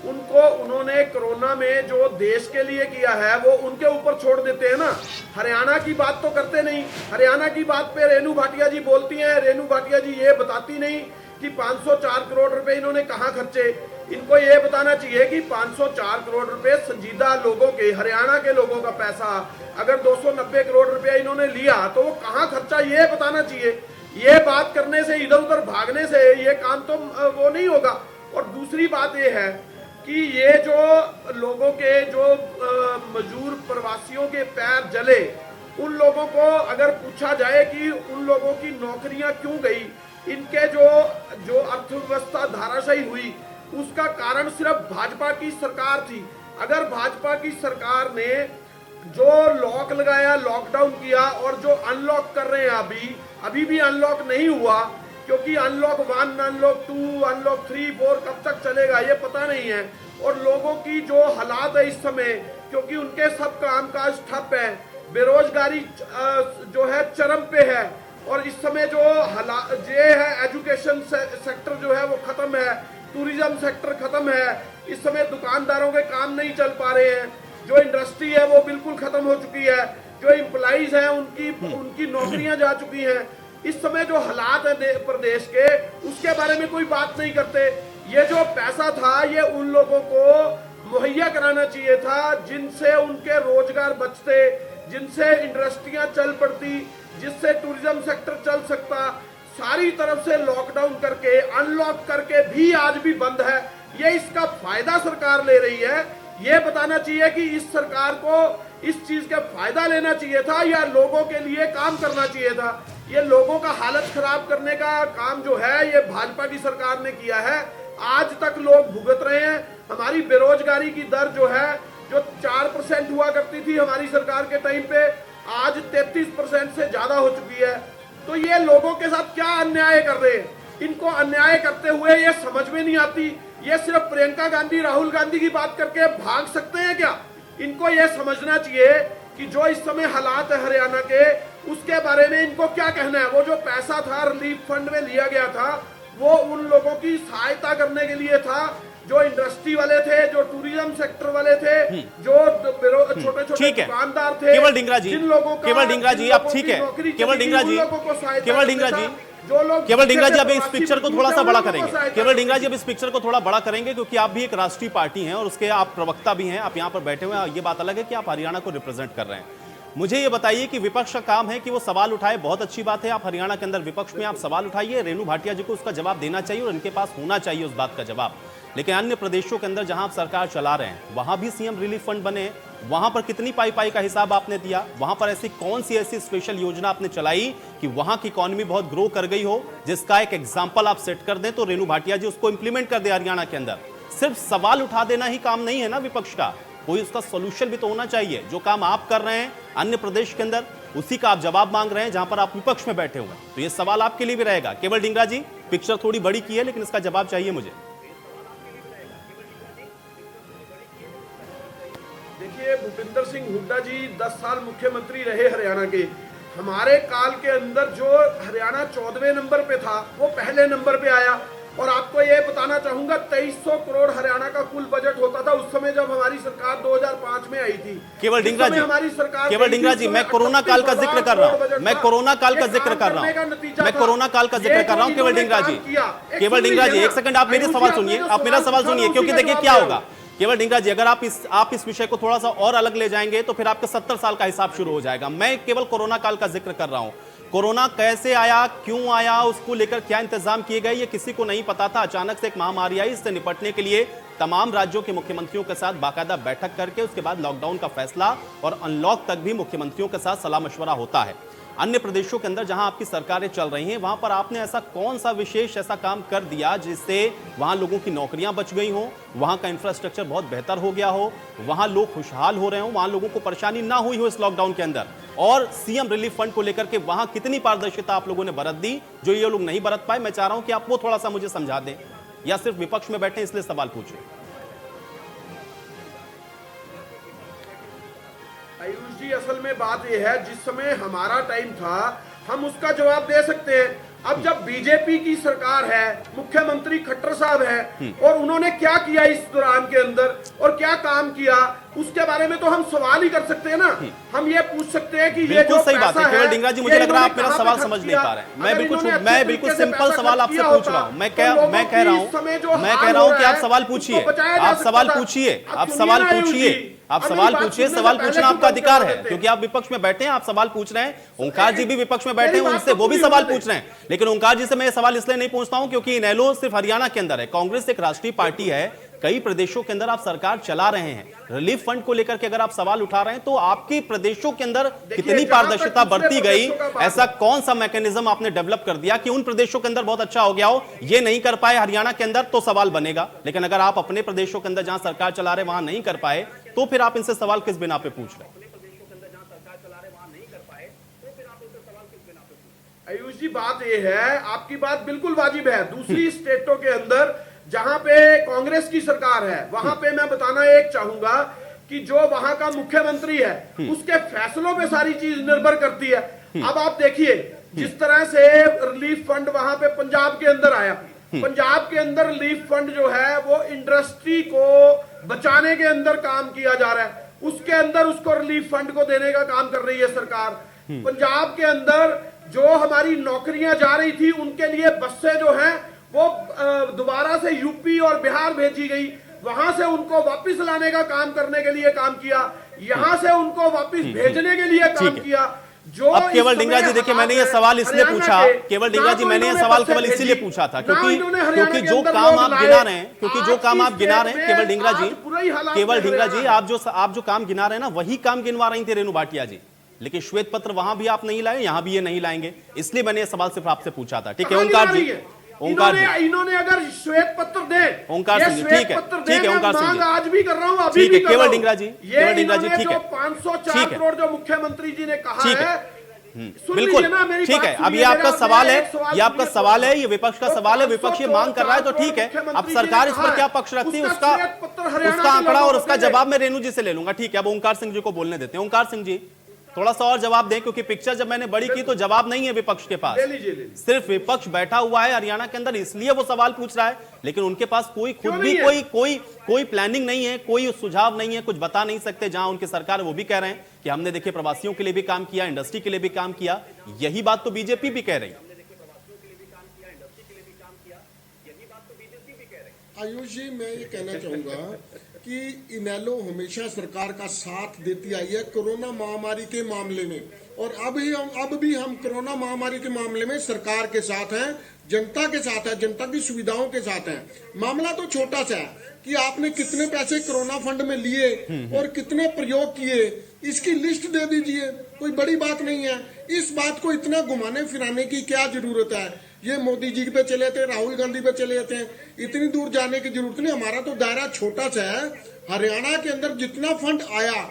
उनको उन्होंने कोरोना में जो देश के लिए किया है वो उनके ऊपर छोड़ देते हैं ना। हरियाणा की बात तो करते नहीं। हरियाणा की बात पे रेणु भाटिया जी बोलती हैं, रेणु भाटिया जी ये बताती नहीं कि 504 करोड़ रुपए इन्होंने कहाँ खर्चे। इनको ये बताना चाहिए कि 504 करोड़ रुपए संजीदा लोगों के, हरियाणा के लोगों का पैसा अगर 290 करोड़ रुपया इन्होंने लिया तो वो कहाँ खर्चा, ये बताना चाहिए। ये बात करने से, इधर उधर भागने से ये काम तो वो नहीं होगा। और दूसरी बात ये है कि ये जो लोगों के जो मजदूर प्रवासियों के पैर जले, उन लोगों को अगर पूछा जाए कि उन लोगों की नौकरियां क्यों गई, इनके जो अर्थव्यवस्था धाराशायी हुई, उसका कारण सिर्फ भाजपा की सरकार थी। अगर भाजपा की सरकार ने जो लॉक लगाया, लॉकडाउन किया और जो अनलॉक कर रहे हैं अभी भी अनलॉक नहीं हुआ, क्योंकि अनलॉक 1, अनलॉक 2, अनलॉक 3, 4 कब तक चलेगा ये पता नहीं है। और लोगों की जो हालात है इस समय, क्योंकि उनके सब कामकाज ठप है, बेरोजगारी जो है चरम पे है, और इस समय जो हालात ये है, एजुकेशन सेक्टर जो है वो खत्म है, टूरिज्म सेक्टर खत्म है, इस समय दुकानदारों के काम नहीं चल पा रहे हैं, जो इंडस्ट्री है वो बिल्कुल खत्म हो चुकी है, जो एम्प्लॉइज हैं उनकी नौकरियां जा चुकी हैं। इस समय जो हालात है प्रदेश के, उसके बारे में कोई बात नहीं करते। ये जो पैसा था ये उन लोगों को मुहैया कराना चाहिए था जिनसे उनके रोजगार बचते, जिनसे इंडस्ट्रियां चल पड़ती, जिससे टूरिज्म सेक्टर चल सकता। सारी तरफ से लॉकडाउन करके, अनलॉक करके भी आज भी बंद है। ये इसका फायदा सरकार ले रही है। ये बताना चाहिए कि इस सरकार को इस चीज का फायदा लेना चाहिए था या लोगों के लिए काम करना चाहिए था। ये लोगों का हालत खराब करने का काम जो है ये भाजपा की सरकार ने किया है। आज तक लोग भुगत रहे हैं। हमारी बेरोजगारी की दर जो है, जो 4% हुआ करती थी हमारी सरकार के टाइम पे, आज 33% से ज्यादा हो चुकी है। तो ये लोगों के साथ क्या अन्याय कर रहे हैं, इनको अन्याय करते हुए ये समझ में नहीं आती। ये सिर्फ प्रियंका गांधी, राहुल गांधी की बात करके भाग सकते हैं क्या? इनको ये समझना चाहिए कि जो इस समय हालात है हरियाणा के, उसके बारे में इनको क्या कहना है। वो जो पैसा था रिलीफ फंड में लिया गया था, वो उन लोगों की सहायता करने के लिए था जो इंडस्ट्री वाले थे, जो टूरिज्म सेक्टर वाले थे, जो छोटे छोटे दुकानदार थे। केवल ढींगरा जी, केवल ढींगरा जी, अब ठीक है, केवल ढींगरा जी, केवल ढींगरा जी, केवल ढींगरा जी, अब इस पिक्चर को थोड़ा सा बड़ा करेंगे। केवल ढींगरा जी, अब इस पिक्चर को थोड़ा बड़ा करेंगे, क्योंकि आप भी एक राष्ट्रीय पार्टी हैं और उसके आप प्रवक्ता भी हैं। आप यहाँ पर बैठे हुए हैं, ये बात अलग है कि आप हरियाणा को रिप्रेजेंट कर रहे हैं। मुझे ये बताइए कि विपक्ष का काम है कि वो सवाल उठाए, बहुत अच्छी बात है। आप हरियाणा के अंदर विपक्ष में आप सवाल उठाइए, रेणु भाटिया जी को उसका जवाब देना चाहिए और इनके पास होना चाहिए उस बात का जवाब। लेकिन अन्य प्रदेशों के अंदर जहां आप सरकार चला रहे हैं, वहां भी सीएम रिलीफ फंड बने, वहां पर कितनी पाई का हिसाब आपने दिया? वहां पर ऐसी कौन सी ऐसी स्पेशल योजना आपने चलाई कि वहां की इकोनॉमी बहुत ग्रो कर गई हो, जिसका एक एग्जाम्पल आप सेट कर दें तो रेणु भाटिया जी उसको इंप्लीमेंट कर दे हरियाणा के अंदर। सिर्फ सवाल उठा देना ही काम नहीं है ना विपक्ष का, कोई उसका सोल्यूशन भी तो होना चाहिए। जो काम आप कर रहे हैं अन्य प्रदेश के अंदर, उसी का आप जवाब मांग रहे हैं जहां पर आप विपक्ष में बैठे हुए हैं। तो ये सवाल आपके लिए भी रहेगा। केवल ढींगरा जी, पिक्चर थोड़ी बड़ी की है लेकिन इसका जवाब चाहिए मुझे। भूपिंदर सिंह हुड्डा जी 10 साल मुख्यमंत्री रहे हरियाणा के। हमारे काल के अंदर जो हरियाणा 14वें नंबर पे था वो पहले नंबर पे आया। और आपको ये बताना चाहूंगा 2300 करोड़ हरियाणा का कुल बजट होता था उस समय जब हमारी सरकार 2005 में आई थी। केवल डिंगरा जी, हमारी सरकार केवल डिंगरा जी, मैं कोरोना काल का जिक्र कर रहा हूँ, मैं कोरोना काल का जिक्र कर रहा हूँ, मैं कोरोना काल का जिक्र कर रहा हूँ। केवल डिंगरा जी, केवल डिंगरा जी, एक सेकंड, आप मेरे सवाल सुनिए, आप मेरा सवाल सुनिए, क्योंकि देखिए क्या होगा केवल डिंगरा जी, अगर आप इस विषय को थोड़ा सा और अलग ले जाएंगे तो फिर आपका 70 साल का हिसाब शुरू हो जाएगा। मैं केवल कोरोना काल का जिक्र कर रहा हूं। कोरोना कैसे आया, क्यों आया, उसको लेकर क्या इंतजाम किए गए, ये किसी को नहीं पता था। अचानक से एक महामारी आई, इससे निपटने के लिए तमाम राज्यों के मुख्यमंत्रियों के साथ बाकायदा बैठक करके उसके बाद लॉकडाउन का फैसला और अनलॉक तक भी मुख्यमंत्रियों के साथ सलाह मशवरा होता है। अन्य प्रदेशों के अंदर जहां आपकी सरकारें चल रही हैं, वहां पर आपने ऐसा कौन सा विशेष ऐसा काम कर दिया जिससे वहां लोगों की नौकरियां बच गई हो, वहां का इंफ्रास्ट्रक्चर बहुत बेहतर हो गया हो, वहां लोग खुशहाल हो रहे हो, वहां लोगों को परेशानी ना हुई हो इस लॉकडाउन के अंदर? और सीएम रिलीफ फंड को लेकर के वहां कितनी पारदर्शिता आप लोगों ने बरत दी जो ये लोग नहीं बरत पाए? मैं चाह रहा हूं कि आप वो थोड़ा सा मुझे समझा दें, या सिर्फ विपक्ष में बैठे इसलिए सवाल पूछे। आयुष जी, असल में बात यह है, जिस समय हमारा टाइम था हम उसका जवाब दे सकते हैं। अब जब बीजेपी की सरकार है, मुख्यमंत्री खट्टर साहब है, और उन्होंने क्या किया इस दौरान के अंदर और क्या काम किया, उसके बारे में तो हम सवाल ही कर सकते हैं ना। हम ये पूछ सकते हैं कि ये जो सही बात है केवल डिंगरा जी, मुझे लग रहा है आप मेरा सवाल समझ नहीं पा रहे हैं। मैं बिल्कुल सिंपल सवाल आपसे पूछ रहा हूं। मैं कह रहा हूं कि आप सवाल पूछिए, आप सवाल पूछिए, आप सवाल पूछिए, आप सवाल पूछिए। सवाल पूछना आपका अधिकार है क्योंकि आप विपक्ष में बैठे हैं, आप सवाल पूछ रहे हैं। ओंकार जी भी विपक्ष में बैठे हैं, उनसे वो भी सवाल पूछ रहे हैं। लेकिन ओंकार जी से मैं ये सवाल इसलिए नहीं पूछता हूं क्योंकि इनेलो सिर्फ हरियाणा के अंदर है। कांग्रेस एक राष्ट्रीय पार्टी है, कई प्रदेशों के अंदर आप सरकार चला रहे हैं। रिलीफ फंड को लेकर के अगर आप सवाल उठा रहे हैं तो आपके प्रदेशों के अंदर कितनी पारदर्शिता बरती गई? ऐसा कौन सा मैकेनिज्म आपने डेवलप कर दिया कि उन प्रदेशों के अंदर बहुत अच्छा हो गया हो, ये नहीं कर पाए हरियाणा के अंदर? तो सवाल बनेगा। लेकिन अगर आप अपने प्रदेशों के अंदर जहां सरकार चला रहे वहां नहीं कर पाए तो फिर आप इनसे सवाल किस बिना पे पूछ रहे हैं? आयुष जी, बात यह है, आपकी बात बिल्कुल वाजिब है। दूसरी स्टेटों के अंदर जहां पे कांग्रेस की सरकार है वहां पे मैं बताना एक चाहूंगा कि जो वहां का मुख्यमंत्री है उसके फैसलों पे सारी चीज निर्भर करती है। अब आप देखिए जिस तरह से रिलीफ फंड वहां पे पंजाब के अंदर आया, पंजाब के अंदर रिलीफ फंड जो है वो इंडस्ट्री को बचाने के अंदर काम किया जा रहा है, उसके अंदर उसको रिलीफ फंड को देने का काम कर रही है सरकार। पंजाब के अंदर जो हमारी नौकरियां जा रही थी उनके लिए बसें जो हैं वो दोबारा से यूपी और बिहार भेजी गई, वहां से उनको वापस लाने का काम करने के लिए काम किया, यहां से उनको वापस भेजने के लिए काम किया। जो अब केवल डिंगरा जी देखिए, मैंने ये सवाल इसलिए पूछा, केवल डिंगरा जी मैंने ये सवाल केवल इसीलिए पूछा था क्योंकि जो काम आप गिना रहे हैं, क्योंकि जो काम आप गिना रहे हैं केवल डिंगरा जी, आप जो काम गिना रहे हैं ना, वही काम गिनवा रही थी रेणु भाटिया जी। लेकिन श्वेत पत्र वहां भी आप नहीं लाए, यहां भी ये नहीं लाएंगे, इसलिए मैंने ये सवाल सिर्फ आपसे पूछा था। ठीक है ओंकार जी, इन्होंने अगर श्वेत पत्र दे, ओंकार सिंह जी, ठीक है ओंकार सिंह जी, आज भी कर रहा हूं, अभी भी केवल डिंगरा जी, केवल डिंगरा जी, ठीक है। 504 करोड़ जो मुख्यमंत्री जी ने कहा है, बिल्कुल ठीक है। अब ये आपका सवाल है, ये आपका सवाल है, ये विपक्ष का सवाल है, विपक्ष ये मांग कर रहा है तो ठीक है। अब सरकार इस पर क्या पक्ष रखती है उसका आंकड़ा और उसका जवाब मैं रेणु जी से ले लूंगा। ठीक है, अब ओंकार सिंह जी को बोलने देते हैं। ओंकार सिंह जी थोड़ा सा और जवाब दें क्योंकि पिक्चर जब मैंने बड़ी की तो जवाब नहीं है विपक्ष के पास, सिर्फ विपक्ष बैठा हुआ है हरियाणा के अंदर, इसलिए वो सवाल पूछ रहा है। लेकिन उनके पास कोई खुद भी कोई प्लानिंग नहीं है, कोई सुझाव नहीं है, कुछ बता नहीं सकते। जहां उनकी सरकार है वो भी कह रहे हैं कि हमने देखिए प्रवासियों के लिए भी काम किया, इंडस्ट्री के लिए भी काम किया, यही बात तो बीजेपी भी कह रही है। आयुष जी, मैं ये कहना चाहूंगा कि इनेलो हमेशा सरकार का साथ देती आई है कोरोना महामारी के मामले में, और अब भी हम कोरोना महामारी के मामले में सरकार के साथ हैं, जनता के साथ है, जनता की सुविधाओं के साथ हैं। मामला तो छोटा सा है कि आपने कितने पैसे कोरोना फंड में लिए और कितने प्रयोग किए, इसकी लिस्ट दे दीजिए, कोई बड़ी बात नहीं है। इस बात को इतना घुमाने फिराने की क्या जरूरत है? ये मोदी जी पे चले थे, राहुल गांधी पे चले थे, इतनी दूर जाने की जरूरत नहीं। हमारा तो दायरा छोटा सा है। हरियाणा के अंदर जितना फंड आया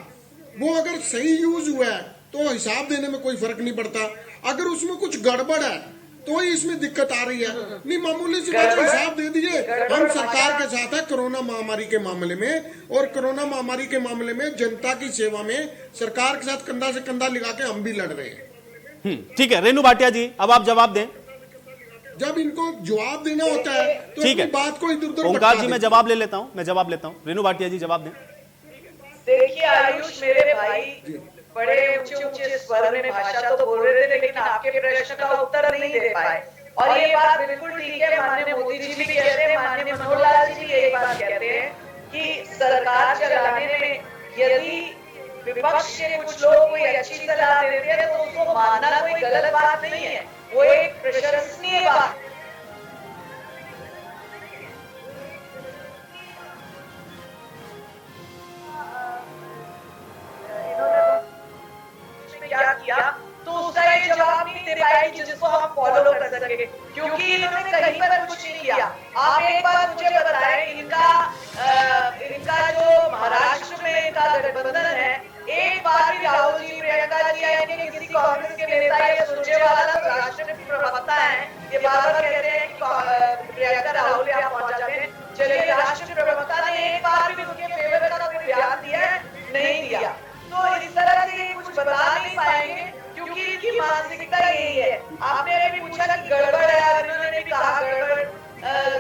वो अगर सही यूज हुआ है तो हिसाब देने में कोई फर्क नहीं पड़ता। अगर उसमें कुछ गड़बड़ है तो ही इसमें दिक्कत आ रही है। नहीं, मामूली सी बात है, हिसाब दे दिए। हम सरकार के साथ है कोरोना महामारी के मामले में, और कोरोना महामारी के मामले में जनता की सेवा में सरकार के साथ कंधा से कंधा लगा के हम भी लड़ रहे हैं। ठीक है रेणु भाटिया जी, अब आप जवाब दें। जब इनको जवाब देना होता है तो ठीक है, अपनी बात को इधर उधर ओंकार भटका जी मैं देते जवाब ले लेता हूं, मैं जवाब लेता हूं। रेणु भाटिया जी जवाब दें। देखिए आयुष मेरे भाई बड़े ऊंचे ऊंचे स्वर में भाषा तो बोल रहे थे, लेकिन आपके प्रश्न का उत्तर नहीं दे पाए। और ये बात बिल्कुल ठीक है, माननीय मोदी जी भी कहते हैं, माननीय मनोहर लाल जी भी यही बात कहते हैं कि सरकार चलाने में यदि विपक्ष के कुछ लोग कोई अच्छी सलाह देते हैं तो उसको मानना कोई गलत बात नहीं है, वो एक प्रशंसनीय बात। क्या किया तो उसका ये जवाब नहीं दे पाए कि जिसको हम फॉलो कर सके, क्योंकि इन्होंने कहीं पर कुछ नहीं किया। आप एक बात मुझे बताएं, इनका जो महाराष्ट्र में इनका गठबंधन है, एक बार भी राहुल जी, प्रियंका जी या किसी कांग्रेस के नेता ये सुरजेवाला तो राष्ट्र में प्रवक्ता है, ये बार बार कहते हैं कि प्रियंका राहुल यहाँ पहुंच जाते हैं। चलिए, राष्ट्र प्रवक्ता ने एक बार भी उनके फेवर का कोई बयान दिया है? नहीं दिया। तो इस तरह से कुछ बता नहीं पाएंगे क्योंकि इनकी मानसिकता यही है। आपने अभी पूछा कि गड़बड़ है, इन्होंने भी कहा गड़बड़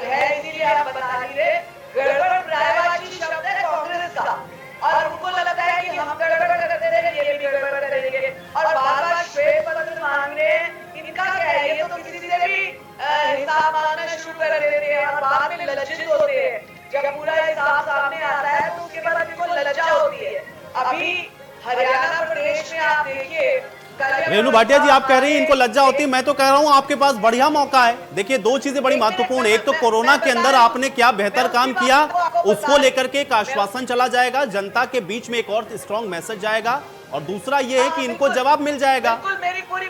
है, इसीलिए आप बता नहीं रहे। गड़बड़ पर्यायवाची शब्द है कांग्रेस का, और उनको लगता है कि हम गड़बड़ करते रहे, ये भी गड़बड़ करेंगे, और बार बार श्वेत पत्र मांग रहे हैं। इनका क्या है, ये तो किसी से भी हिसाब मांगना शुरू कर देते हैं और बाद में लज्जित होते हैं। जब पूरा हिसाब सामने आता है तो उसके बाद इनको लज्जा होती है। अभी हरियाणा प्रदेश में आप देखिए, रेणु भाटिया जी आप कह रही हैं इनको लज्जा होती है, मैं तो कह रहा हूं आपके पास बढ़िया मौका है। देखिए दो चीजें बड़ी महत्वपूर्ण, एक तो कोरोना के अंदर आपने क्या बेहतर काम किया उसको लेकर के एक आश्वासन चला जाएगा, जनता के बीच में एक और स्ट्रांग मैसेज जाएगा, और दूसरा ये है कि इनको जवाब मिल जाएगा।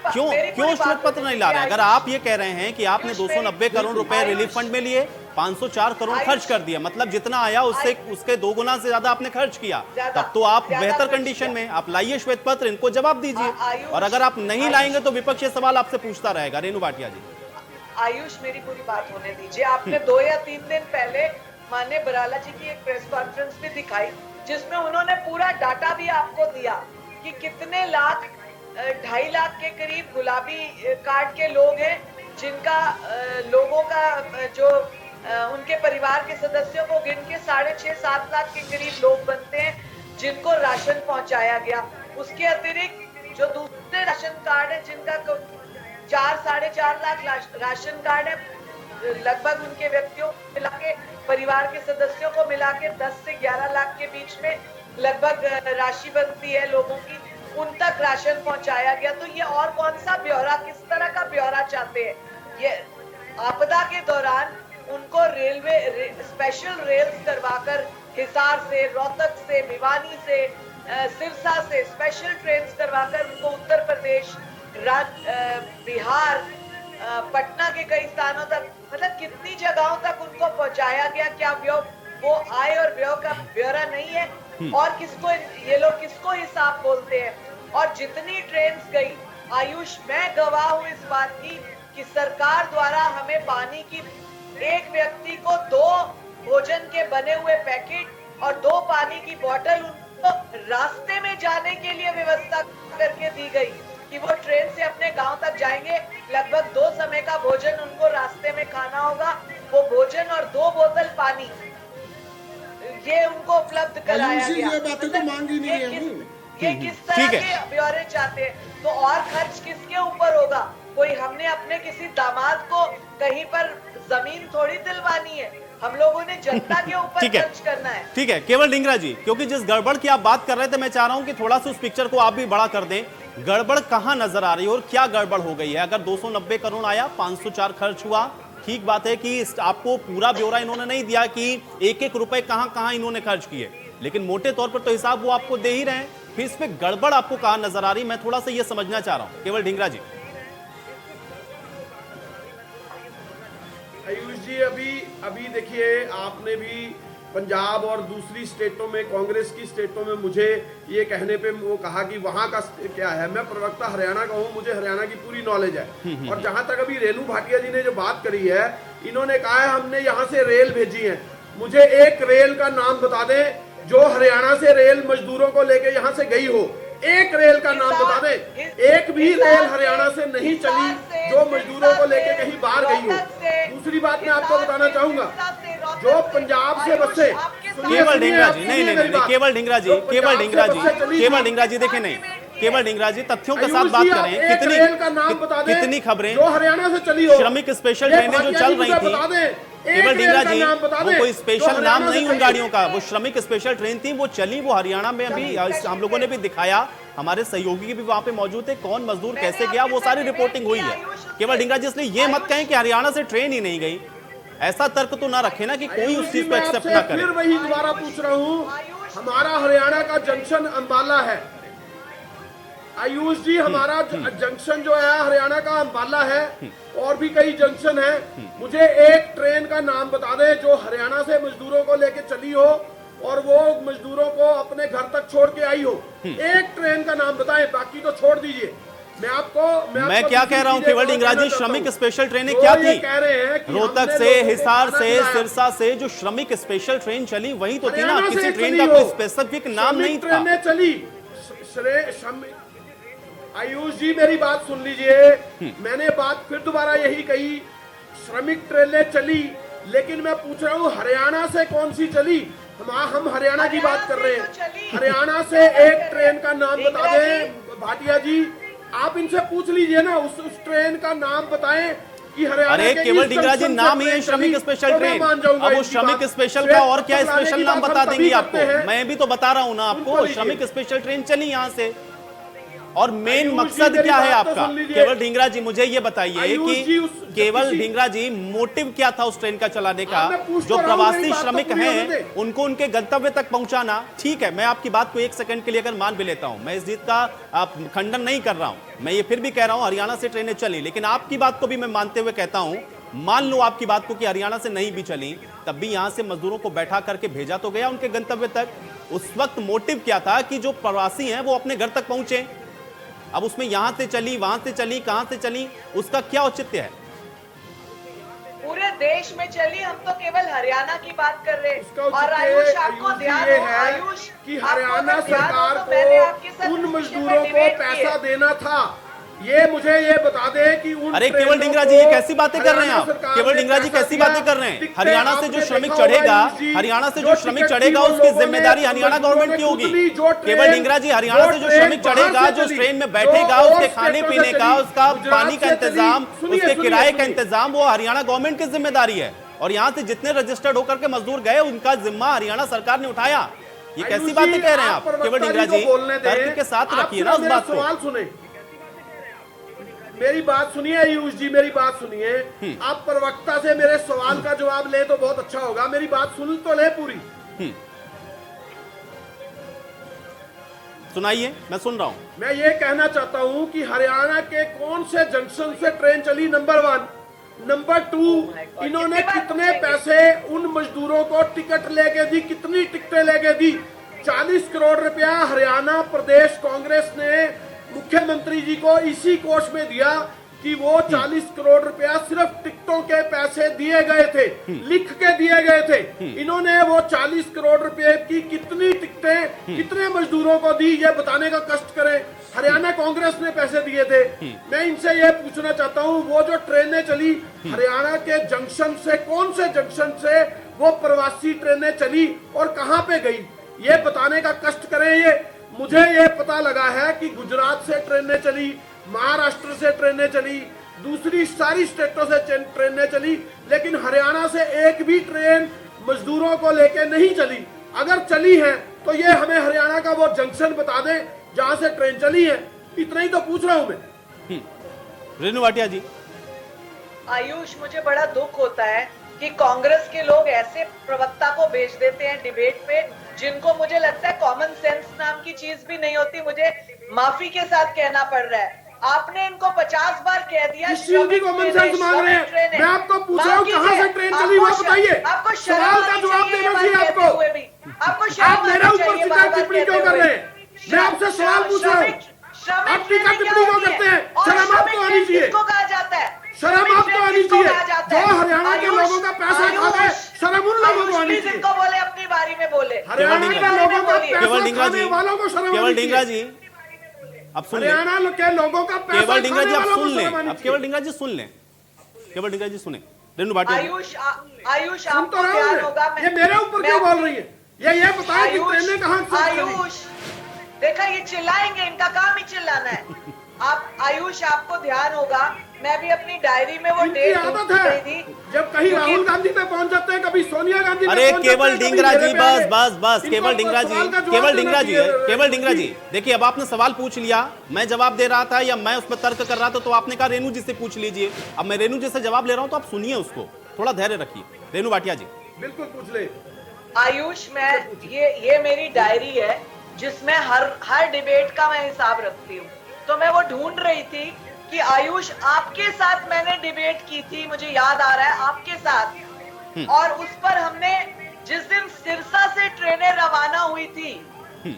क्यों श्वेत पत्र नहीं ला रहे? अगर आप ये कह रहे हैं कि आपने 290 करोड़ रुपए रिलीफ फंड में लिए, 504 करोड़ खर्च कर दिया, मतलब जितना आया उससे उसके 2 गुना से ज्यादा आपने खर्च किया, तब तो आप बेहतर कंडीशन में, आप लाइए श्वेत पत्र, इनको जवाब दीजिए। और अगर आप नहीं लाएंगे तो विपक्ष ये सवाल आपसे पूछता रहेगा। रेणु भाटिया जी आयुष, मेरी पूरी बात होने दीजिए। आपने 2 या 3 दिन पहले माननीय बराला जी की एक प्रेस कॉन्फ्रेंस भी दिखाई, जिसमें उन्होंने पूरा डाटा भी आपको दिया कि कितने लाख, 2.5 लाख के करीब गुलाबी कार्ड के लोग हैं, जिनका लोगों का जो उनके परिवार के सदस्यों को गिन के 6.5-7 लाख के करीब लोग बनते हैं जिनको राशन पहुंचाया गया। उसके अतिरिक्त जो दूसरे राशन कार्ड है, जिनका 4-4.5 लाख राशन कार्ड है, लगभग उनके व्यक्तियों मिला के, परिवार के सदस्यों को मिला के 10 से 11 लाख के बीच में लगभग राशि बनती है लोगों की, उन तक राशन पहुंचाया गया। तो ये और कौन सा ब्यौरा, किस तरह का ब्यौरा चाहते हैं? ये आपदा के दौरान उनको रेलवे स्पेशल रेल्स करवाकर हिसार से, रोहतक से, भिवानी से, सिरसा से स्पेशल ट्रेन करवाकर उनको उत्तर प्रदेश, बिहार, पटना के कई स्थानों तक, मतलब कितनी जगहों तक उनको पहुंचाया गया। क्या वो आय और व्यय का ब्यौरा नहीं है? और किसको ये लोग किसको हिसाब बोलते हैं? और जितनी ट्रेन गई, आयुष मैं गवाह हूं इस बात की कि सरकार द्वारा हमें पानी की, एक व्यक्ति को 2 भोजन के बने हुए पैकेट और 2 पानी की बोतल उनको रास्ते में जाने के लिए व्यवस्था करके दी गई कि वो ट्रेन से अपने गांव तक जाएंगे। लगभग 2 समय का भोजन उनको रास्ते में खाना होगा। वो भोजन और 2 बोतल पानी ये उनको उपलब्ध कराया गया। ये बातें तो मांगी नहीं है। ये किस तरह के ब्यौरे चाहते हैं? तो और खर्च किसके ऊपर होगा? कोई हमने अपने किसी दामाद को कहीं पर जमीन थोड़ी दिलवानी है, हम लोगों ने जनता के ऊपर खर्च करना है। ठीक है केवल ढींगरा जी, क्योंकि जिस गड़बड़ की आप बात कर रहे थे, मैं चाह रहा हूं कि थोड़ा सा उस पिक्चर को आप भी बड़ा कर दें। गड़बड़ कहां नजर आ रही है और क्या गड़बड़ हो गई है? अगर 290 करोड़ आया, 504 खर्च हुआ, ठीक बात है कि आपको पूरा ब्यौरा इन्होंने नहीं दिया कि एक-एक रुपए कहां इन्होंने खर्च किए, लेकिन मोटे तौर पर तो हिसाब वो आपको दे ही रहे हैं। फिर इसमें गड़बड़ आपको कहां नजर आ रही, मैं थोड़ा सा ये समझना चाह रहा हूं। केवल ढींगरा जी। आयुष जी, अभी देखिए, आपने भी पंजाब और दूसरी स्टेटों में, कांग्रेस की स्टेटों में मुझे ये कहने पे वो कहा कि वहाँ का क्या है। मैं प्रवक्ता हरियाणा का हूँ, मुझे हरियाणा की पूरी नॉलेज है। और जहाँ तक अभी रेणु भाटिया जी ने जो बात करी है, इन्होंने कहा है हमने यहाँ से रेल भेजी है। मुझे एक रेल का नाम बता दें जो हरियाणा से रेल मजदूरों को लेके यहाँ से गई हो। एक रेल का नाम बता दें, एक भी रेल हरियाणा से नहीं चली जो मजदूरों को लेके कहीं बाहर गई हो। दूसरी बात मैं आपको बताना चाहूंगा, जो पंजाब से बसें, केवल ढींगरा जी, नहीं, केवल ढींगरा जी, केवल ढींगरा जी, देखें नहीं, केवल ढींगरा जी तथ्यों के साथ बात करें। कितनी खबरें जो हरियाणा से चली हो, श्रमिक स्पेशल ट्रेनें जो चल रही थी, केवल ढींगरा जी, वो कोई स्पेशल नाम नहीं उन गाड़ियों का, वो श्रमिक स्पेशल ट्रेन थी, वो चली, वो हरियाणा में अभी हम लोगों ने भी दिखाया, हमारे सहयोगी भी वहां पे मौजूद थे, कौन मजदूर कैसे गया, वो सारी रिपोर्टिंग हुई है। केवल ढींगरा जी, इसलिए ये मत कहें कि हरियाणा से ट्रेन ही नहीं गई, ऐसा तर्क तो ना रखे ना कि कोई उस चीज को एक्सेप्ट ना करे। फिर वही दोबारा पूछ रहा हूँ, हमारा हरियाणा का जंक्शन अंबाला है। आयुष जी, हमारा जंक्शन जो है हरियाणा का अंबाला है, और भी कई जंक्शन है। मुझे एक ट्रेन का नाम बता दें जो हरियाणा से मजदूरों को लेके चली हो और वो मजदूरों को अपने घर तक छोड़ के आई हो। एक ट्रेन का नाम बताएं, बाकी तो छोड़ दीजिए। मैं क्या कह रहा हूं केवल ढींगरा जी, श्रमिक स्पेशल ट्रेनें क्या थी? कह रहे हैं कि रोहतक से, हिसार से, सिरसा से जो श्रमिक स्पेशल ट्रेन चली वही तो थी ना, किसी ट्रेन का कोई स्पेसिफिक नाम नहीं था। ट्रेनें चली। आयुष जी, मेरी बात सुन लीजिए, मैंने बात फिर दोबारा यही कही, श्रमिक ट्रेनें चली, लेकिन मैं पूछ रहा हूँ हरियाणा से कौन सी चली? हम हरियाणा की बात कर रहे हैं। हरियाणा से एक ट्रेन का नाम बता दें भाटिया जी, आप इनसे पूछ लीजिए ना, उस ट्रेन का नाम बताएं कि हरियाणा। अरे केवल ढींगरा जी, नाम ही है श्रमिक स्पेशल ट्रेन, अब उस श्रमिक स्पेशल का और क्या स्पेशल नाम बता देंगे आपको? मैं भी तो बता रहा हूँ ना आपको, श्रमिक स्पेशल ट्रेन चली यहाँ से, और मेन मकसद क्या है आपका? केवल ढींगरा जी, मुझे ये बताइए कि केवल ढींगरा जी, मोटिव क्या था उस ट्रेन का चलाने का? जो प्रवासी श्रमिक हैं उनको उनके गंतव्य तक पहुंचाना। ठीक है, मैं आपकी बात को एक सेकंड के लिए अगर मान भी लेता हूं, मैं इस जीत का खंडन नहीं कर रहा हूं, मैं ये फिर भी कह रहा हूं हरियाणा से ट्रेनें चली, लेकिन आपकी बात को भी मैं मानते हुए कहता हूं, मान लो आपकी बात को कि हरियाणा से नहीं भी चली, तब भी यहां से मजदूरों को बैठा करके भेजा तो गया उनके गंतव्य तक। उस वक्त मोटिव क्या था कि जो प्रवासी हैं वो अपने घर तक पहुंचे। अब उसमें यहां से चली, वहां से चली, कहां से चली, उसका क्या औचित्य है? पूरे देश में चली, हम तो केवल हरियाणा की बात कर रहे हैं। और आयुष, आपको ध्यान हो, आयुष, कि हरियाणा सरकार को उन मजदूरों को पैसा देना था, ये मुझे ये बता दे कि उन। अरे केवल ढींगरा जी, ये कैसी बातें कर रहे हैं आप? केवल ढींगरा जी कैसी बातें कर रहे हैं? हरियाणा से जो श्रमिक चढ़ेगा, हरियाणा से जो श्रमिक चढ़ेगा उसकी जिम्मेदारी हरियाणा गवर्नमेंट की होगी। केवल ढींगरा जी, हरियाणा से जो श्रमिक चढ़ेगा, जो ट्रेन में बैठेगा, उसके खाने पीने का, उसका पानी का इंतजाम, उसके किराए का इंतजाम, वो हरियाणा गवर्नमेंट की जिम्मेदारी है। और यहाँ से जितने रजिस्टर्ड होकर के मजदूर गए, उनका जिम्मा हरियाणा सरकार ने उठाया। ये कैसी बातें कह रहे हैं आप केवल ढींगरा जी? तर्क के साथ रखिए ना उस बात को। मेरी बात सुनिए आयुष जी, मेरी बात सुनिए। आप प्रवक्ता से मेरे सवाल का जवाब ले तो बहुत अच्छा होगा, मेरी बात सुन तो ले पूरी। सुनाइए, मैं सुन रहा हूं। मैं ये कहना चाहता हूं कि हरियाणा के कौन से जंक्शन से ट्रेन चली, नंबर 1। नंबर 2, इन्होंने कितने पैसे उन मजदूरों को टिकट लेके दी, कितनी टिकटें लेके दी? 40 करोड़ रुपया हरियाणा प्रदेश कांग्रेस ने मुख्यमंत्री जी को इसी कोष में दिया कि वो 40 करोड़ रुपया सिर्फ टिकटों के पैसे दिए गए थे, लिख के दिए गए थे। इन्होंने वो 40 करोड़ रुपए की कितनी टिकटें कितने मजदूरों को दी, ये बताने का कष्ट करें। हरियाणा कांग्रेस ने पैसे दिए थे। मैं इनसे ये पूछना चाहता हूँ, वो जो ट्रेनें चली हरियाणा के जंक्शन से, कौन से जंक्शन से वो प्रवासी ट्रेनें चली और कहाँ पे गई, ये बताने का कष्ट करें। ये मुझे ये पता लगा है कि गुजरात से ट्रेनें चली, महाराष्ट्र से ट्रेनें चली, दूसरी सारी स्टेटों से ट्रेनें चली, लेकिन हरियाणा से एक भी ट्रेन मजदूरों को लेके नहीं चली। अगर चली है तो ये हमें हरियाणा का वो जंक्शन बता दें जहां से ट्रेन चली है। इतना ही तो पूछ रहा हूं मैं। रेणु भाटिया जी। आयुष, मुझे बड़ा दुख होता है कि कांग्रेस के लोग ऐसे प्रवक्ता को भेज देते हैं डिबेट पे, जिनको मुझे लगता है कॉमन सेंस नाम की चीज भी नहीं होती। मुझे माफी के साथ कहना पड़ रहा है, आपने इनको 50 बार कह दिया। किस चीज की कॉमन सेंस मांग रहे हैं? मैं आपको पूछ रहा हूँ कहाँ से ट्रेन चली वो बताइए। आपको सवाल का जवाब देना चाहिए आपको। आपको आप मेरे ऊपर सीधा टिप्पणी क्यों कर रहे हैं? मैं आपसे सवाल पूछ रहा हूँ, आप टीका टिप्पणी क्यों करते हैं? शर्म आपको आनी चाहिए, किसको कहा जाता है? शर्म आपको आनी चाहिए। जो हरियाणा के लोगों का पैसा खा गए, शर्म उन लोगों को आनी चाहिए। जिनको बोले अपनी बारी में बोले। हरियाणा के लोगों का केवल पैसा ढींगरा जी, खाने वालों को शर्म केवल आनी ढींगरा चाहिए। जी अब सुन लें, हरियाणा के लोगों का पैसा केवल ढींगरा जी खाने आप वालों को सुन लें, शर्म आनी अब चाहिए। केवल ढींगरा जी सुन लें, केवल ढींगरा जी सुने। रेणु भाटिया जी, आयुष सुन आपको तो रहा ध्यान हूँ होगा। मैं। ये मेरे ऊपर क्यों बोल रही है? ये बताएं कि ट्रेनें कहाँ से चली? आयुष देखा, ये चिल्लाएंगे, इनका काम ही चिल्लाना है। आप आयुष आपको ध्यान होगा, मैं भी अपनी डायरी में वो इनकी डेट आदत ढूंढ है, रही थी। जब कहीं राहुल गांधी पे पहुंच जाते हैं, कभी सोनिया गांधी पे अरे पहुंच जाते हैं, केवल कभी ढींगरा मेरे जी, पे बस आए। बस बस इनको केवल ढींगरा जी, सवाल का जवाब केवल देना ढींगरा जी, चाहिए। केवल ढींगरा जी, देखिए अब आपने सवाल पूछ लिया, मैं जवाब दे रहा था या मैं उसमें तर्क कर रहा था, तो आपने कहा रेणु जी से पूछ लीजिए। अब मैं रेणु जी से जवाब ले रहा हूं तो आप सुनिए उसको, थोड़ा धैर्य रखिए। रेणु भाटिया जी, बिल्कुल पूछ ले। आयुष, मैं ये मेरी डायरी है जिसमें हर डिबेट का मैं हिसाब रखती हूँ। तो मैं वो ढूंढ रही थी कि आयुष आपके साथ मैंने डिबेट की थी, मुझे याद आ रहा है आपके साथ, और उस पर हमने जिस दिन सिरसा से ट्रेनें रवाना हुई थी,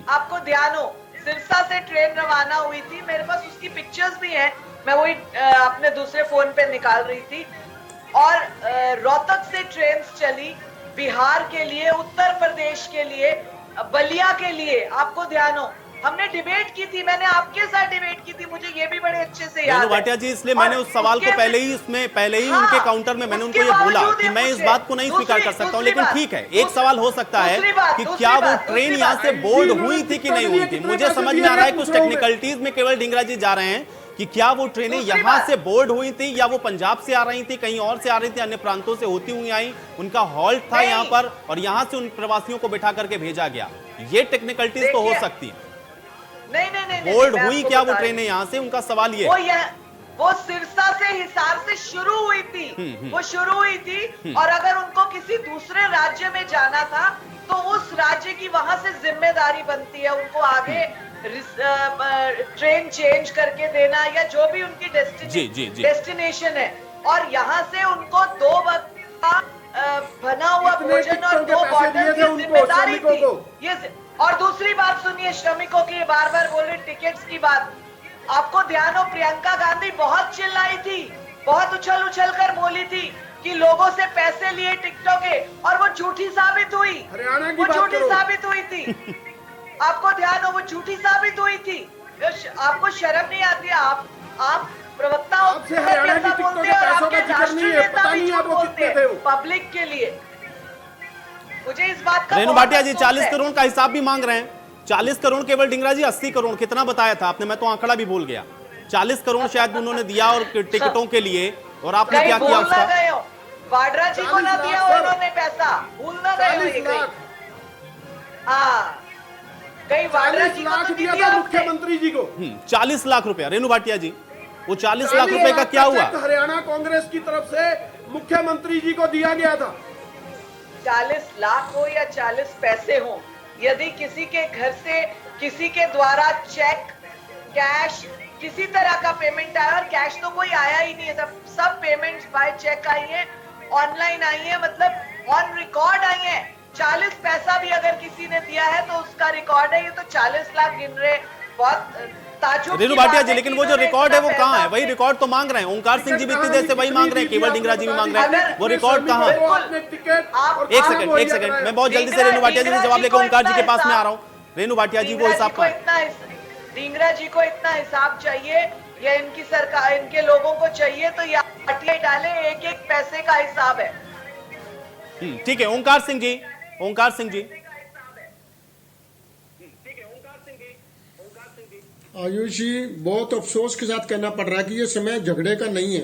आपको ध्यान हो, सिरसा से ट्रेन रवाना हुई थी, मेरे पास उसकी पिक्चर्स भी हैं, मैं वही अपने दूसरे फोन पे निकाल रही थी। और रोहतक से ट्रेन चली बिहार के लिए, उत्तर प्रदेश के लिए, बलिया के लिए, आपको ध्यान हो, हमने डिबेट की थी, मैंने आपके साथ डिबेट की थी, मुझे ये भी बड़े अच्छे से याद रेणु है। भाटिया जी, इसलिए मैंने उस सवाल को पहले ही उनके काउंटर में मैंने उनको ये बोला कि मैं इस बात को नहीं स्वीकार कर सकता हूं, लेकिन ठीक है, एक सवाल हो सकता है कि क्या वो ट्रेन यहाँ से बोर्ड हुई थी कि नहीं हुई थी। मुझे समझ में आ रहा है कुछ टेक्निकलिटीज में केवल ढींगरा जी जा रहे हैं कि क्या वो ट्रेनें यहाँ से बोर्ड हुई थी या वो पंजाब से आ रही थी, कहीं और से आ रही थी, अन्य प्रांतों से होती हुई आई, उनका हॉल्ट था यहाँ पर और यहाँ से उन प्रवासियों को बिठा करके भेजा गया। ये टेक्निकलिटीज तो हो सकती है। नहीं, बोर्ड मैं हुई आपको क्या वो बता रही ट्रेनें यहाँ से, उनका सवाल ये वो सिरसा से हिसार से शुरू हुई थी, वो शुरू हुई थी, और अगर उनको किसी दूसरे राज्य में जाना था तो उस राज्य की वहां से जिम्मेदारी बनती है उनको आगे ट्रेन चेंज करके देना या जो भी उनकी डेस्टिनेशन है। और यहाँ से उनको 2 वक्त का बना हुआ भोजन और 2 बॉटल की जिम्मेदारी थी। ये और दूसरी बात सुनिए, श्रमिकों की बार बार बोल रहे टिकट्स की बात, आपको ध्यान हो, प्रियंका गांधी बहुत चिल्लाई थी, बहुत उछल उछल कर बोली थी कि लोगों से पैसे लिए टिकटों के, और वो झूठी साबित हुई, वो झूठी साबित हुई थी। आपको ध्यान हो, वो झूठी साबित हुई थी। आपको शर्म नहीं आती? आप प्रवक्ता हो, पब्लिक के लिए। मुझे इस बात का रेणु भाटिया जी 40 करोड़ का हिसाब भी मांग रहे हैं। 40 करोड़ केवल ढींगरा जी, 80 करोड़ कितना बताया था आपने? मैं तो आंकड़ा भी भूल गया। 40 करोड़ शायद उन्होंने दिया और टिकटों के लिए, और आपने क्या किया उसका? वाड्रा जी को ना दिया उन्होंने पैसा, भूल ना गए। हाँ, कहीं वाड्रा जी को दिया था मुख्यमंत्री जी को 40 लाख रुपया। रेणु भाटिया जी, वो 40 लाख रुपए का क्या हुआ? हरियाणा कांग्रेस की तरफ से मुख्यमंत्री जी को दिया गया था। 40 लाख हो या 40 पैसे हो, यदि किसी के घर से किसी के द्वारा चेक, कैश, किसी तरह का पेमेंट आया, और कैश तो कोई आया ही नहीं है, सब पेमेंट्स बाय चेक आई है, ऑनलाइन आई है, मतलब ऑन रिकॉर्ड आई है। 40 पैसा भी अगर किसी ने दिया है तो उसका रिकॉर्ड है। ये तो 40 लाख गिन रहे, बहुत ताज्जुब। रेणु भाटिया जी, लेकिन वो जो रिकॉर्ड है वो कहाँ है? वही रिकॉर्ड तो मांग रहे हैं। ओंकार सिंह जी भी इतनी देर से वही मांग रहे हैं, केवल ढींगरा जी भी मांग रहे हैं, वो रिकॉर्ड कहाँ है? एक सेकंड, मैं बहुत जल्दी से रेणु भाटिया जी से जवाब लेकर ओंकार जी के पास में आ रहा हूँ। रेणु भाटिया जी, वो हिसाब का ढींगरा जी को इतना हिसाब चाहिए या इनकी सरकार, इनके लोगों को चाहिए, तो ये आरटीआई डाले, एक एक पैसे का हिसाब है। ठीक है ओंकार सिंह जी, ओंकार सिंह जी। आयुष जी, बहुत अफसोस के साथ कहना पड़ रहा है कि ये समय झगड़े का नहीं है,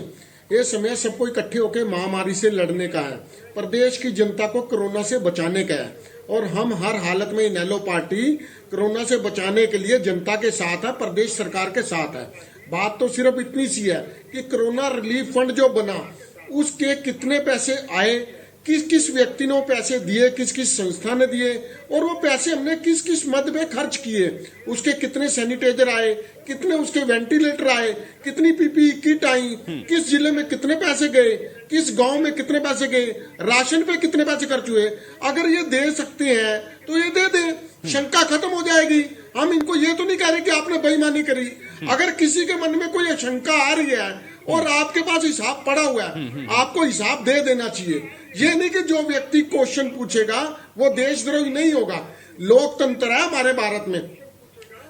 ये समय सबको इकट्ठे होकर महामारी से लड़ने का है, प्रदेश की जनता को कोरोना से बचाने का है, और हम हर हालत में इनेलो पार्टी कोरोना से बचाने के लिए जनता के साथ है, प्रदेश सरकार के साथ है। बात तो सिर्फ इतनी सी है कि कोरोना रिलीफ फंड जो बना उसके कितने पैसे आए, किस किस व्यक्ति ने वो पैसे दिए, किस किस संस्था ने दिए, और वो पैसे हमने किस किस मद में खर्च किए, उसके कितने सैनिटाइजर आए, कितने उसके वेंटिलेटर आए, कितनी पीपीई किट आई, किस जिले में कितने पैसे गए, किस गांव में कितने पैसे गए, राशन पे कितने पैसे खर्च हुए। अगर ये दे सकते हैं तो ये दे दे, शंका खत्म हो जाएगी। हम इनको ये तो नहीं कह रहे कि आपने बेईमानी करी। अगर किसी के मन में कोई शंका आ रही है और आपके पास हिसाब पड़ा हुआ है, आपको हिसाब दे देना चाहिए। ये नहीं कि जो व्यक्ति क्वेश्चन पूछेगा वो देशद्रोही नहीं होगा। लोकतंत्र है हमारे भारत में,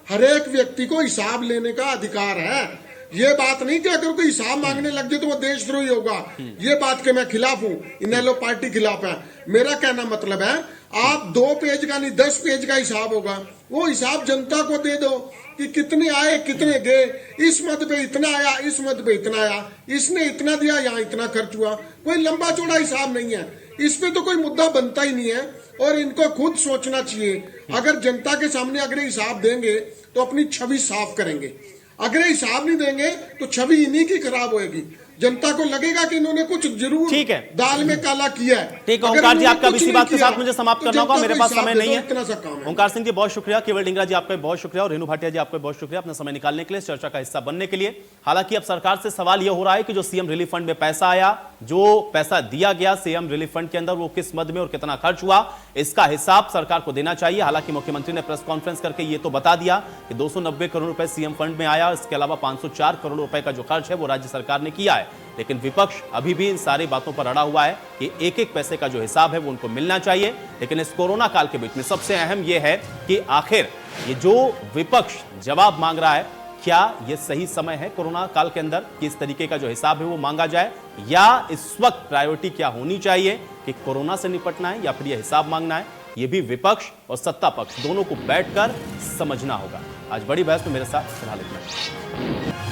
हर एक व्यक्ति को हिसाब लेने का अधिकार है। ये बात नहीं कि अगर कोई हिसाब मांगने लग जाए तो वो देशद्रोही होगा, ये बात के मैं खिलाफ हूँ, इनेलो पार्टी खिलाफ है। मेरा कहना मतलब है आप 2 पेज का नहीं 10 पेज का हिसाब होगा, वो हिसाब जनता को दे दो कि कितने आए कितने गए, इस मद पे इतना आया, इस मद पे इतना आया, इसने इतना दिया, यहाँ इतना खर्च हुआ। कोई लंबा चौड़ा हिसाब नहीं है, इस पे तो कोई मुद्दा बनता ही नहीं है और इनको खुद सोचना चाहिए। अगर जनता के सामने अगर हिसाब देंगे तो अपनी छवि साफ करेंगे, अगर हिसाब नहीं देंगे तो छवि इन्हीं की खराब होगी। जनता को लगेगा कि इन्होंने कुछ जरूर ठीक है, दाल में काला किया है। ठीक है ओंकार जी, आपका इसी बात के साथ मुझे समाप्त करना होगा, मेरे पास समय नहीं है। इतना सा काम है। ओंकार सिंह जी बहुत शुक्रिया, केवल डिंगरा जी आपका बहुत शुक्रिया और रेणु भाटिया जी आपका बहुत शुक्रिया अपना समय निकालने के लिए, चर्चा का हिस्सा बनने के लिए। हालांकि अब सरकार से सवाल यह हो रहा है कि जो सीएम रिलीफ फंड में पैसा आया, जो पैसा दिया गया सीएम रिलीफ फंड के अंदर, वो किस मद में और कितना खर्च हुआ, इसका हिसाब सरकार को देना चाहिए। हालांकि मुख्यमंत्री ने प्रेस कॉन्फ्रेंस करके ये तो बता दिया कि 290 करोड़ रुपए सीएम फंड में आया, इसके अलावा 504 करोड़ रुपए का जो खर्च है वो राज्य सरकार ने किया है। लेकिन विपक्ष अभी भी इन सारी बातों पर अड़ा हुआ है कि एक एक पैसे का जो हिसाब है वो उनको मिलना चाहिए। लेकिन इस कोरोना काल के बीच में सबसे अहम यह है कि आखिर ये जो विपक्ष जवाब मांग रहा है, क्या यह सही समय है कोरोना काल के अंदर कि इस तरीके का जो हिसाब है वो मांगा जाए, या इस वक्त प्रायोरिटी क्या होनी चाहिए कि कोरोना से निपटना है या फिर यह हिसाब मांगना है। यह भी विपक्ष और सत्ता पक्ष दोनों को बैठकर समझना होगा। आज बड़ी बहस में मेरे साथ फिलहाल इतना।